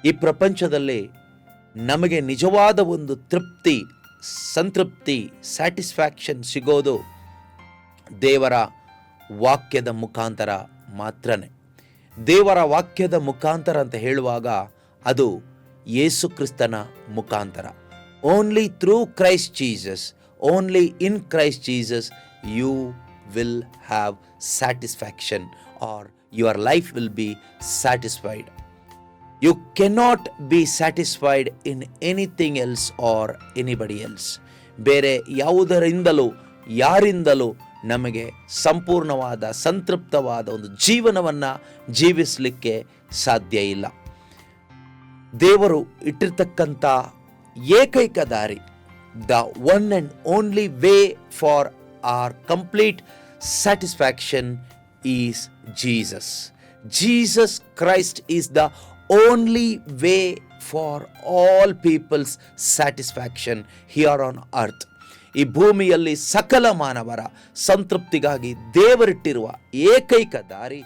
ಈ ಪ್ರಪಂಚದಲ್ಲಿ ನಮಗೆ ನಿಜವಾದ ಒಂದು ತೃಪ್ತಿ, ಸಂತೃಪ್ತಿ, ಸ್ಯಾಟಿಸ್ಫ್ಯಾಕ್ಷನ್ ಸಿಗೋದು ದೇವರ ವಾಕ್ಯದ ಮುಖಾಂತರ ಮಾತ್ರನೇ. ದೇವರ ವಾಕ್ಯದ ಮುಖಾಂತರ ಅಂತ ಹೇಳುವಾಗ ಅದು ಯೇಸು ಕ್ರಿಸ್ತನ ಮುಖಾಂತರ. Only through Christ Jesus, only in Christ Jesus you will have satisfaction or your life will be satisfied. You cannot be satisfied in anything else or anybody else. ಬೇರೆ ಯಾವುದರಿಂದಲೂ ಯಾರಿಂದಲೂ ನಮಗೆ ಸಂಪೂರ್ಣವಾದ ಸಂತೃಪ್ತವಾದ ಒಂದು ಜೀವನವನ್ನು ಜೀವಿಸಲಿಕ್ಕೆ ಸಾಧ್ಯ ಇಲ್ಲ. ದೇವರು ಇಟ್ಟಿರ್ತಕ್ಕಂಥ ಏಕೈಕ ದಾರಿ, the one and only way for our complete satisfaction is Jesus. Jesus Christ is the only way for all people's satisfaction here on earth. ಈ ಭೂಮಿಯಲ್ಲಿ ಸಕಲ ಮಾನವರ ಸಂತೃಪ್ತಿಗಾಗಿ ದೇವರಿಟ್ಟಿರುವ ಏಕೈಕ ದಾರಿ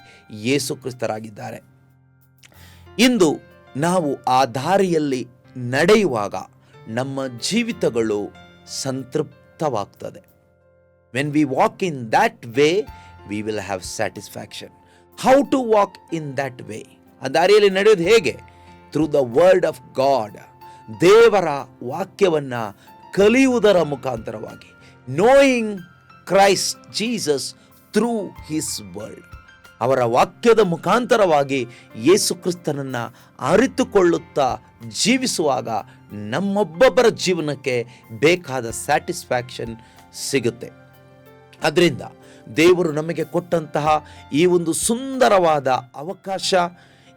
ಯೇಸು ಕ್ರಿಸ್ತರಾಗಿದ್ದಾರೆ. ಇಂದು ನಾವು ಆ ದಾರಿಯಲ್ಲಿ ನಡೆಯುವಾಗ ನಮ್ಮ ಜೀವಿತಗಳು ಸಂತೃಪ್ತವಾಗ್ತದೆ. When we walk in that way, we will have satisfaction. How to walk in that way? ಆ ದಾರಿಯಲ್ಲಿ ನಡೆಯೋದು ಹೇಗೆ? Through the word of God. ದೇವರ ವಾಕ್ಯವನ್ನು ಕಲಿಯುವುದರ ಮುಖಾಂತರವಾಗಿ, knowing Christ Jesus through his word. ಅವರ ವಾಕ್ಯದ ಮುಖಾಂತರವಾಗಿ ಯೇಸು ಕ್ರಿಸ್ತನನ್ನು ಅರಿತುಕೊಳ್ಳುತ್ತಾ ಜೀವಿಸುವಾಗ ನಮ್ಮೊಬ್ಬೊಬ್ಬರ ಜೀವನಕ್ಕೆ ಬೇಕಾದ ಸ್ಯಾಟಿಸ್ಫ್ಯಾಕ್ಷನ್ ಸಿಗುತ್ತೆ. ಅದರಿಂದ ದೇವರು ನಮಗೆ ಕೊಟ್ಟಂತಹ ಈ ಒಂದು ಸುಂದರವಾದ ಅವಕಾಶ,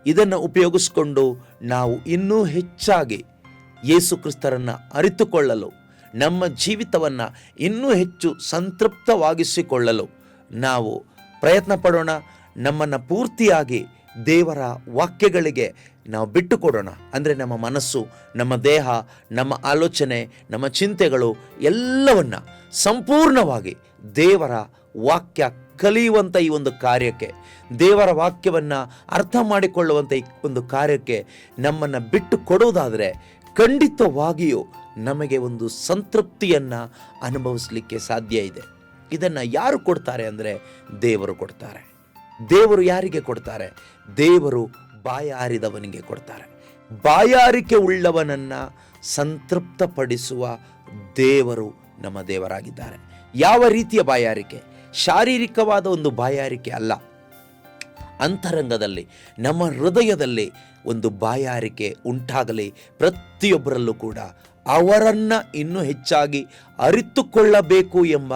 ಇದನ್ನು ಉಪಯೋಗಿಸಿಕೊಂಡು ನಾವು ಇನ್ನೂ ಹೆಚ್ಚಾಗಿ ಯೇಸು ಕ್ರಿಸ್ತರನ್ನು ಅರಿತುಕೊಳ್ಳಲು, ನಮ್ಮ ಜೀವಿತವನ್ನು ಇನ್ನೂ ಹೆಚ್ಚು ಸಂತೃಪ್ತವಾಗಿಸಿಕೊಳ್ಳಲು ನಾವು ಪ್ರಯತ್ನ ಪಡೋಣ. ನಮ್ಮನ್ನು ಪೂರ್ತಿಯಾಗಿ ದೇವರ ವಾಕ್ಯಗಳಿಗೆ ನಾವು ಬಿಟ್ಟು ಕೊಡೋಣ. ಅಂದರೆ ನಮ್ಮ ಮನಸ್ಸು, ನಮ್ಮ ದೇಹ, ನಮ್ಮ ಆಲೋಚನೆ, ನಮ್ಮ ಚಿಂತೆಗಳು ಎಲ್ಲವನ್ನ ಸಂಪೂರ್ಣವಾಗಿ ದೇವರ ವಾಕ್ಯ ಕಲಿಯುವಂಥ ಈ ಒಂದು ಕಾರ್ಯಕ್ಕೆ, ದೇವರ ವಾಕ್ಯವನ್ನು ಅರ್ಥ ಮಾಡಿಕೊಳ್ಳುವಂಥ ಈ ಒಂದು ಕಾರ್ಯಕ್ಕೆ ನಮ್ಮನ್ನು ಬಿಟ್ಟು ಕೊಡುವುದಾದರೆ ಖಂಡಿತವಾಗಿಯೂ ನಮಗೆ ಒಂದು ಸಂತೃಪ್ತಿಯನ್ನು ಅನುಭವಿಸಲಿಕ್ಕೆ ಸಾಧ್ಯ ಇದೆ. ಇದನ್ನು ಯಾರು ಕೊಡ್ತಾರೆ ಅಂದರೆ ದೇವರು ಕೊಡ್ತಾರೆ. ದೇವರು ಯಾರಿಗೆ ಕೊಡ್ತಾರೆ? ದೇವರು ಬಾಯಾರಿದವನಿಗೆ ಕೊಡ್ತಾರೆ. ಬಾಯಾರಿಕೆ ಉಳ್ಳವನನ್ನು ಸಂತೃಪ್ತಪಡಿಸುವ ದೇವರು ನಮ್ಮ ದೇವರಾಗಿದ್ದಾರೆ. ಯಾವ ರೀತಿಯ ಬಾಯಾರಿಕೆ? ಶಾರೀರಿಕವಾದ ಒಂದು ಬಾಯಾರಿಕೆ ಅಲ್ಲ. ಅಂತರಂಗದಲ್ಲಿ, ನಮ್ಮ ಹೃದಯದಲ್ಲಿ ಒಂದು ಬಾಯಾರಿಕೆ ಉಂಟಾಗಲಿ. ಪ್ರತಿಯೊಬ್ಬರಲ್ಲೂ ಕೂಡ ಅವರನ್ನು ಇನ್ನೂ ಹೆಚ್ಚಾಗಿ ಅರಿತುಕೊಳ್ಳಬೇಕು ಎಂಬ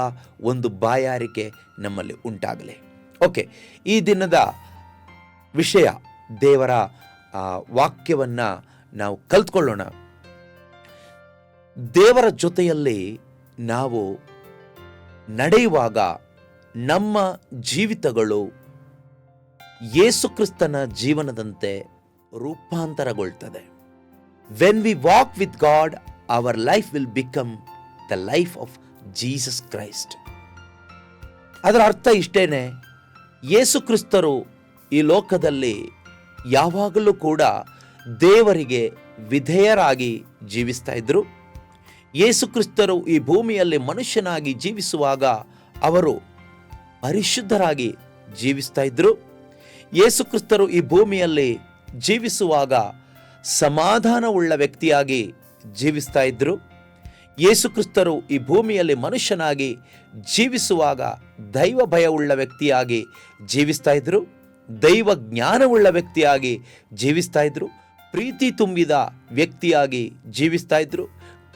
ಒಂದು ಬಾಯಾರಿಕೆ ನಮ್ಮಲ್ಲಿ ಉಂಟಾಗಲಿ. ಓಕೆ, ಈ ದಿನದ ವಿಷಯ, ದೇವರ ವಾಕ್ಯವನ್ನು ನಾವು ಕಲ್ತ್ಕೊಳ್ಳೋಣ. ದೇವರ ಜೊತೆಯಲ್ಲಿ ನಾವು ನಡೆಯುವಾಗ ನಮ್ಮ ಜೀವಿತಗಳು ಯೇಸು ಕ್ರಿಸ್ತನ ಜೀವನದಂತೆ ರೂಪಾಂತರಗೊಳ್ತದೆ. When we walk with God, our life will become the life of Jesus Christ. ಅದರ ಅರ್ಥ ಇಷ್ಟೇನೆ, ಯೇಸು ಕ್ರಿಸ್ತರು ಈ ಲೋಕದಲ್ಲಿ ಯಾವಾಗಲೂ ಕೂಡ ದೇವರಿಗೆ ವಿಧೇಯರಾಗಿ ಜೀವಿಸ್ತಾ ಇದ್ರು. ಯೇಸು ಕ್ರಿಸ್ತರು ಈ ಭೂಮಿಯಲ್ಲಿ ಮನುಷ್ಯನಾಗಿ ಜೀವಿಸುವಾಗ ಅವರು ಪರಿಶುದ್ಧರಾಗಿ ಜೀವಿಸ್ತಾ ಇದ್ರು. ಯೇಸು ಕ್ರಿಸ್ತರು ಈ ಭೂಮಿಯಲ್ಲಿ ಜೀವಿಸುವಾಗ ಸಮಾಧಾನವುಳ್ಳ ವ್ಯಕ್ತಿಯಾಗಿ ಜೀವಿಸ್ತಾ ಇದ್ರು. ಯೇಸು ಕ್ರಿಸ್ತರು ಈ ಭೂಮಿಯಲ್ಲಿ ಮನುಷ್ಯನಾಗಿ ಜೀವಿಸುವಾಗ ದೈವ ಭಯವುಳ್ಳ ವ್ಯಕ್ತಿಯಾಗಿ ಜೀವಿಸ್ತಾ ಇದ್ರು. ದೈವ ಜ್ಞಾನವುಳ್ಳ ವ್ಯಕ್ತಿಯಾಗಿ ಜೀವಿಸ್ತಾ ಇದ್ರು. ಪ್ರೀತಿ ತುಂಬಿದ ವ್ಯಕ್ತಿಯಾಗಿ ಜೀವಿಸ್ತಾ ಇದ್ರು.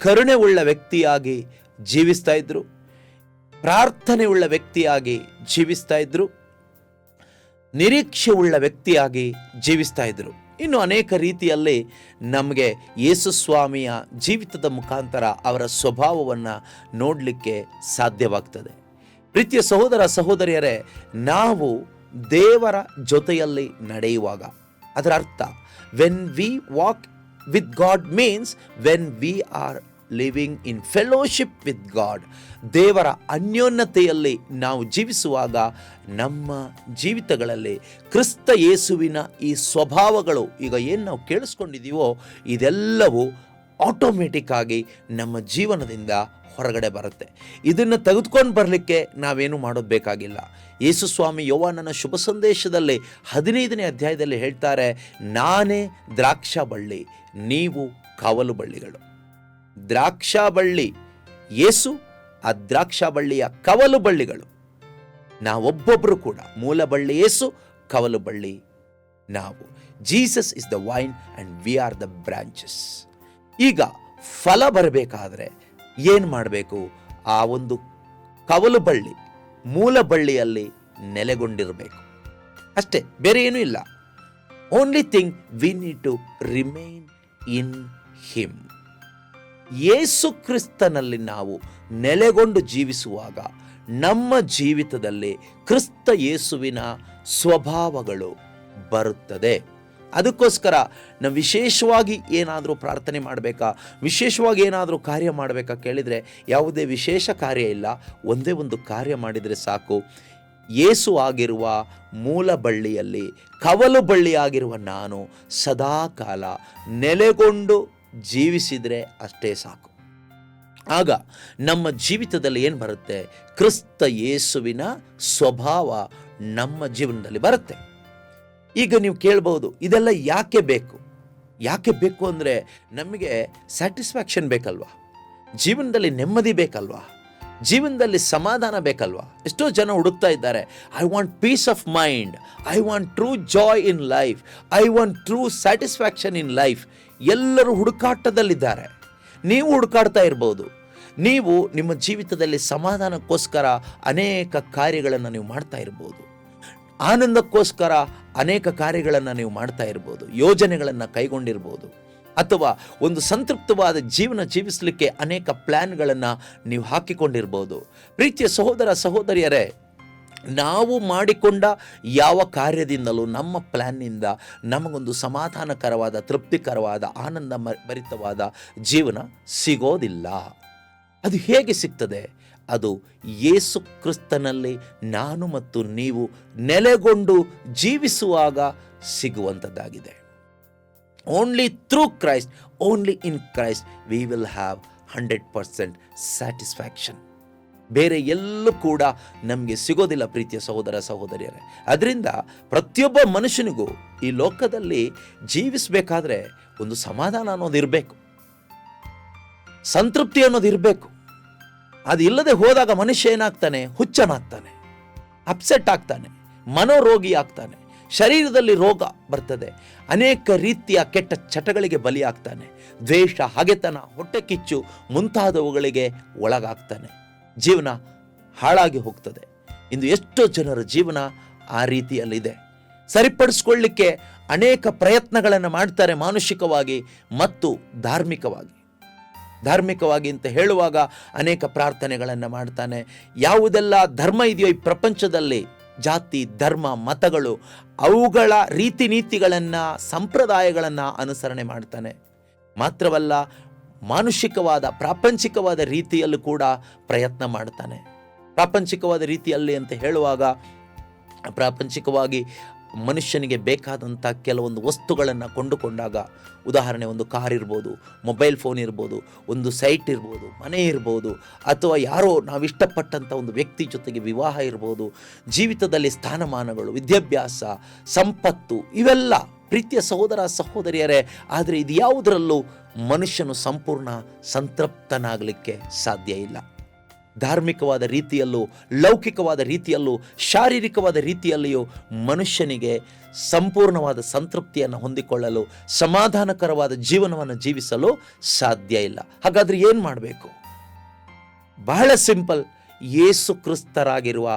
ಕರುಣೆ ಉಳ್ಳ ವ್ಯಕ್ತಿಯಾಗಿ ಜೀವಿಸ್ತಾ ಇದ್ರು. ಪ್ರಾರ್ಥನೆ ಉಳ್ಳ ವ್ಯಕ್ತಿಯಾಗಿ ಜೀವಿಸ್ತಾ ಇದ್ರು. ನಿರೀಕ್ಷೆ ಉಳ್ಳ ವ್ಯಕ್ತಿಯಾಗಿ ಜೀವಿಸ್ತಾ ಇದ್ರು. ಇನ್ನು ಅನೇಕ ರೀತಿಯಲ್ಲಿ ನಮಗೆ ಯೇಸು ಸ್ವಾಮಿಯ ಜೀವಿತದ ಮುಖಾಂತರ ಅವರ ಸ್ವಭಾವವನ್ನು ನೋಡಲಿಕ್ಕೆ ಸಾಧ್ಯವಾಗ್ತದೆ. ಪ್ರೀತಿಯ ಸಹೋದರ ಸಹೋದರಿಯರೇ, ನಾವು ದೇವರ ಜೊತೆಯಲ್ಲಿ ನಡೆಯುವಾಗ, ಅದರ ಅರ್ಥ when we walk with god means when we are living in fellowship with god. ದೇವರ ಅನ್ಯೋನ್ಯತೆಯಲ್ಲಿ ನಾವು ಜೀವಿಸುವಾಗ ನಮ್ಮ ಜೀವಿತಗಳಲ್ಲಿ ಕ್ರಿಸ್ತ ಯೇಸುವಿನ ಈ ಸ್ವಭಾವಗಳು ಈಗ ಏನು ನಾವು ಕೇಳಿಸ್ಕೊಂಡಿದ್ದೀವೋ ಇದೆಲ್ಲವೂ ಆಟೋಮೆಟಿಕ್ ಆಗಿ ನಮ್ಮ ಜೀವನದಿಂದ ಹೊರಗಡೆ ಬರುತ್ತೆ. ಇದನ್ನು ತೆಗೆದುಕೊಂಡು ಬರಲಿಕ್ಕೆ ನಾವೇನು ಮಾಡೋದು ಬೇಕಾಗಿಲ್ಲ. ಯೇಸು ಸ್ವಾಮಿ ಯೋವಾನನ ಶುಭ ಸಂದೇಶದಲ್ಲಿ 15ನೇ ಅಧ್ಯಾಯದಲ್ಲಿ ಹೇಳ್ತಾರೆ, ನಾನೇ ದ್ರಾಕ್ಷ ಬಳ್ಳಿ, ನೀವು ಕವಲು ಬಳ್ಳಿಗಳು. ದ್ರಾಕ್ಷ ಬಳ್ಳಿ ಯೇಸು, ಆ ದ್ರಾಕ್ಷ ಬಳ್ಳಿಯ ಕವಲು ಬಳ್ಳಿಗಳು ನಾವೊಬ್ಬೊಬ್ಬರು ಕೂಡ. ಮೂಲ ಬಳ್ಳಿ ಯೇಸು, ಕವಲು ಬಳ್ಳಿ ನಾವು. Jesus is the vine and we are the branches. ಈಗ ಫಲ ಬರಬೇಕಾದ್ರೆ ಏನು ಮಾಡಬೇಕು? ಆ ಒಂದು ಕವಲು ಬಳ್ಳಿ ಮೂಲ ಬಳ್ಳಿಯಲ್ಲಿ ನೆಲೆಗೊಂಡಿರಬೇಕು ಅಷ್ಟೇ, ಬೇರೆ ಏನೂ ಇಲ್ಲ. Only thing we need to remain in him. Yesu ಕ್ರಿಸ್ತನಲ್ಲಿ ನಾವು ನೆಲೆಗೊಂಡು ಜೀವಿಸುವಾಗ ನಮ್ಮ ಜೀವಿತದಲ್ಲಿ ಕ್ರಿಸ್ತ ಯೇಸುವಿನ ಸ್ವಭಾವಗಳು ಬರುತ್ತದೆ. ಅದಕ್ಕೋಸ್ಕರ ನಾವು ವಿಶೇಷವಾಗಿ ಏನಾದರೂ ಪ್ರಾರ್ಥನೆ ಮಾಡಬೇಕಾ, ವಿಶೇಷವಾಗಿ ಏನಾದರೂ ಕಾರ್ಯ ಮಾಡಬೇಕಾ ಕೇಳಿದರೆ ಯಾವುದೇ ವಿಶೇಷ ಕಾರ್ಯ ಇಲ್ಲ. ಒಂದೇ ಒಂದು ಕಾರ್ಯ ಮಾಡಿದರೆ ಸಾಕು. ಯೇಸು ಆಗಿರುವ ಮೂಲ ಬಳ್ಳಿಯಲ್ಲಿ ಕವಲು ಬಳ್ಳಿಯಾಗಿರುವ ನಾನು ಸದಾಕಾಲ ನೆಲೆಗೊಂಡು ಜೀವಿಸಿದರೆ ಅಷ್ಟೇ ಸಾಕು. ಆಗ ನಮ್ಮ ಜೀವಿತದಲ್ಲಿ ಏನು ಬರುತ್ತೆ? ಕ್ರಿಸ್ತ ಯೇಸುವಿನ ಸ್ವಭಾವ ನಮ್ಮ ಜೀವನದಲ್ಲಿ ಬರುತ್ತೆ. ಈಗ ನೀವು ಕೇಳ್ಬೋದು, ಇದೆಲ್ಲ ಯಾಕೆ ಬೇಕು? ಯಾಕೆ ಬೇಕು ಅಂದರೆ ನಮಗೆ ಸ್ಯಾಟಿಸ್ಫ್ಯಾಕ್ಷನ್ ಬೇಕಲ್ವಾ, ಜೀವನದಲ್ಲಿ ನೆಮ್ಮದಿ ಬೇಕಲ್ವಾ, ಜೀವನದಲ್ಲಿ ಸಮಾಧಾನ ಬೇಕಲ್ವಾ. ಎಷ್ಟೋ ಜನ ಹುಡುಕ್ತಾ ಇದ್ದಾರೆ, I want peace of mind, I want true joy in life, I want true satisfaction in life. ಎಲ್ಲರೂ ಹುಡುಕಾಟದಲ್ಲಿದ್ದಾರೆ. ನೀವು ಹುಡುಕಾಡ್ತಾ ಇರ್ಬೋದು. ನೀವು ನಿಮ್ಮ ಜೀವಿತದಲ್ಲಿ ಸಮಾಧಾನಕ್ಕೋಸ್ಕರ ಅನೇಕ ಕಾರ್ಯಗಳನ್ನು ನೀವು ಮಾಡ್ತಾ ಇರ್ಬೋದು, ಆನಂದಕ್ಕೋಸ್ಕರ ಅನೇಕ ಕಾರ್ಯಗಳನ್ನು ನೀವು ಮಾಡ್ತಾ ಇರ್ಬೋದು, ಯೋಜನೆಗಳನ್ನು ಕೈಗೊಂಡಿರ್ಬೋದು, ಅಥವಾ ಒಂದು ಸಂತೃಪ್ತವಾದ ಜೀವನ ಜೀವಿಸಲಿಕ್ಕೆ ಅನೇಕ ಪ್ಲ್ಯಾನ್ಗಳನ್ನು ನೀವು ಹಾಕಿಕೊಂಡಿರ್ಬೋದು. ಪ್ರೀತಿಯ ಸಹೋದರ ಸಹೋದರಿಯರೇ, ನಾವು ಮಾಡಿಕೊಂಡ ಯಾವ ಕಾರ್ಯದಿಂದಲೂ ನಮ್ಮ ಪ್ಲ್ಯಾನ್ನಿಂದ ನಮಗೊಂದು ಸಮಾಧಾನಕರವಾದ, ತೃಪ್ತಿಕರವಾದ, ಆನಂದ ಭರಿತವಾದ ಜೀವನ ಸಿಗೋದಿಲ್ಲ. ಅದು ಹೇಗೆ ಸಿಗ್ತದೆ? ಅದು ಯೇಸು ಕ್ರಿಸ್ತನಲ್ಲಿ ನಾನು ಮತ್ತು ನೀವು ನೆಲೆಗೊಂಡು ಜೀವಿಸುವಾಗ ಸಿಗುವಂಥದ್ದಾಗಿದೆ. Only through Christ, only in Christ we will have 100% satisfaction. ಬೇರೆ ಎಲ್ಲೂ ಕೂಡ ನಮಗೆ ಸಿಗೋದಿಲ್ಲ ಪ್ರೀತಿಯ ಸಹೋದರ ಸಹೋದರಿಯರೇ. ಅದರಿಂದ ಪ್ರತಿಯೊಬ್ಬ ಮನುಷ್ಯನಿಗೂ ಈ ಲೋಕದಲ್ಲಿ ಜೀವಿಸಬೇಕಾದ್ರೆ ಒಂದು ಸಮಾಧಾನ ಅನ್ನೋದಿರಬೇಕು, ಸಂತೃಪ್ತಿ ಅನ್ನೋದಿರಬೇಕು. ಅದು ಇಲ್ಲದೆ ಹೋದಾಗ ಮನುಷ್ಯ ಏನಾಗ್ತಾನೆ? ಹುಚ್ಚನಾಗ್ತಾನೆ, ಅಪ್ಸೆಟ್ ಆಗ್ತಾನೆ, ಮನೋರೋಗಿ ಆಗ್ತಾನೆ, ಶರೀರದಲ್ಲಿ ರೋಗ ಬರ್ತದೆ, ಅನೇಕ ರೀತಿಯ ಕೆಟ್ಟ ಚಟಗಳಿಗೆ ಬಲಿಯಾಗ್ತಾನೆ, ದ್ವೇಷ, ಹಗೆತನ, ಹೊಟ್ಟೆ ಕಿಚ್ಚು ಮುಂತಾದವುಗಳಿಗೆ ಒಳಗಾಗ್ತಾನೆ. ಜೀವನ ಹಾಳಾಗಿ ಹೋಗ್ತದೆ. ಇಂದು ಎಷ್ಟೋ ಜನರ ಜೀವನ ಆ ರೀತಿಯಲ್ಲಿದೆ. ಸರಿಪಡಿಸ್ಕೊಳ್ಳಿಕ್ಕೆ ಅನೇಕ ಪ್ರಯತ್ನಗಳನ್ನು ಮಾಡ್ತಾರೆ, ಮಾನುಷಿಕವಾಗಿ ಮತ್ತು ಧಾರ್ಮಿಕವಾಗಿ. ಧಾರ್ಮಿಕವಾಗಿ ಅಂತ ಹೇಳುವಾಗ ಅನೇಕ ಪ್ರಾರ್ಥನೆಗಳನ್ನು ಮಾಡ್ತಾನೆ. ಯಾವುದೆಲ್ಲ ಧರ್ಮ ಇದೆಯೋ ಈ ಪ್ರಪಂಚದಲ್ಲಿ, ಜಾತಿ, ಧರ್ಮ, ಮತಗಳು, ಅವುಗಳ ರೀತಿ ನೀತಿಗಳನ್ನು, ಸಂಪ್ರದಾಯಗಳನ್ನು ಅನುಸರಣೆ ಮಾಡ್ತಾನೆ. ಮಾತ್ರವಲ್ಲ, ಮಾನುಷಿಕವಾದ, ಪ್ರಾಪಂಚಿಕವಾದ ರೀತಿಯಲ್ಲೂ ಕೂಡ ಪ್ರಯತ್ನ ಮಾಡ್ತಾನೆ. ಪ್ರಾಪಂಚಿಕವಾದ ರೀತಿಯಲ್ಲಿ ಅಂತ ಹೇಳುವಾಗ, ಪ್ರಾಪಂಚಿಕವಾಗಿ ಮನುಷ್ಯನಿಗೆ ಬೇಕಾದಂಥ ಕೆಲವೊಂದು ವಸ್ತುಗಳನ್ನು ಕೊಂಡುಕೊಂಡಾಗ, ಉದಾಹರಣೆ ಒಂದು ಕಾರ್ ಇರ್ಬೋದು, ಮೊಬೈಲ್ ಫೋನ್ ಇರ್ಬೋದು, ಒಂದು ಸೈಟ್ ಇರ್ಬೋದು, ಮನೆ ಇರ್ಬೋದು, ಅಥವಾ ಯಾರೋ ನಾವಿಷ್ಟಪಟ್ಟಂಥ ಒಂದು ವ್ಯಕ್ತಿ ಜೊತೆಗೆ ವಿವಾಹ ಇರ್ಬೋದು, ಜೀವಿತದಲ್ಲಿ ಸ್ಥಾನಮಾನಗಳು, ವಿದ್ಯಾಭ್ಯಾಸ, ಸಂಪತ್ತು, ಇವೆಲ್ಲ ಪ್ರೀತಿಯ ಸಹೋದರ ಸಹೋದರಿಯರೇ. ಆದರೆ ಇದು ಯಾವುದರಲ್ಲೂ ಮನುಷ್ಯನು ಸಂಪೂರ್ಣ ಸಂತೃಪ್ತನಾಗಲಿಕ್ಕೆ ಸಾಧ್ಯ ಇಲ್ಲ. ಧಾರ್ಮಿಕವಾದ ರೀತಿಯಲ್ಲೂ, ಲೌಕಿಕವಾದ ರೀತಿಯಲ್ಲೂ, ಶಾರೀರಿಕವಾದ ರೀತಿಯಲ್ಲಿಯೂ ಮನುಷ್ಯನಿಗೆ ಸಂಪೂರ್ಣವಾದ ಸಂತೃಪ್ತಿಯನ್ನು ಹೊಂದಿಕೊಳ್ಳಲು, ಸಮಾಧಾನಕರವಾದ ಜೀವನವನ್ನು ಜೀವಿಸಲು ಸಾಧ್ಯ ಇಲ್ಲ. ಹಾಗಾದರೆ ಏನು ಮಾಡಬೇಕು? ಬಹಳ ಸಿಂಪಲ್. ಯೇಸು ಕ್ರಿಸ್ತರಾಗಿರುವ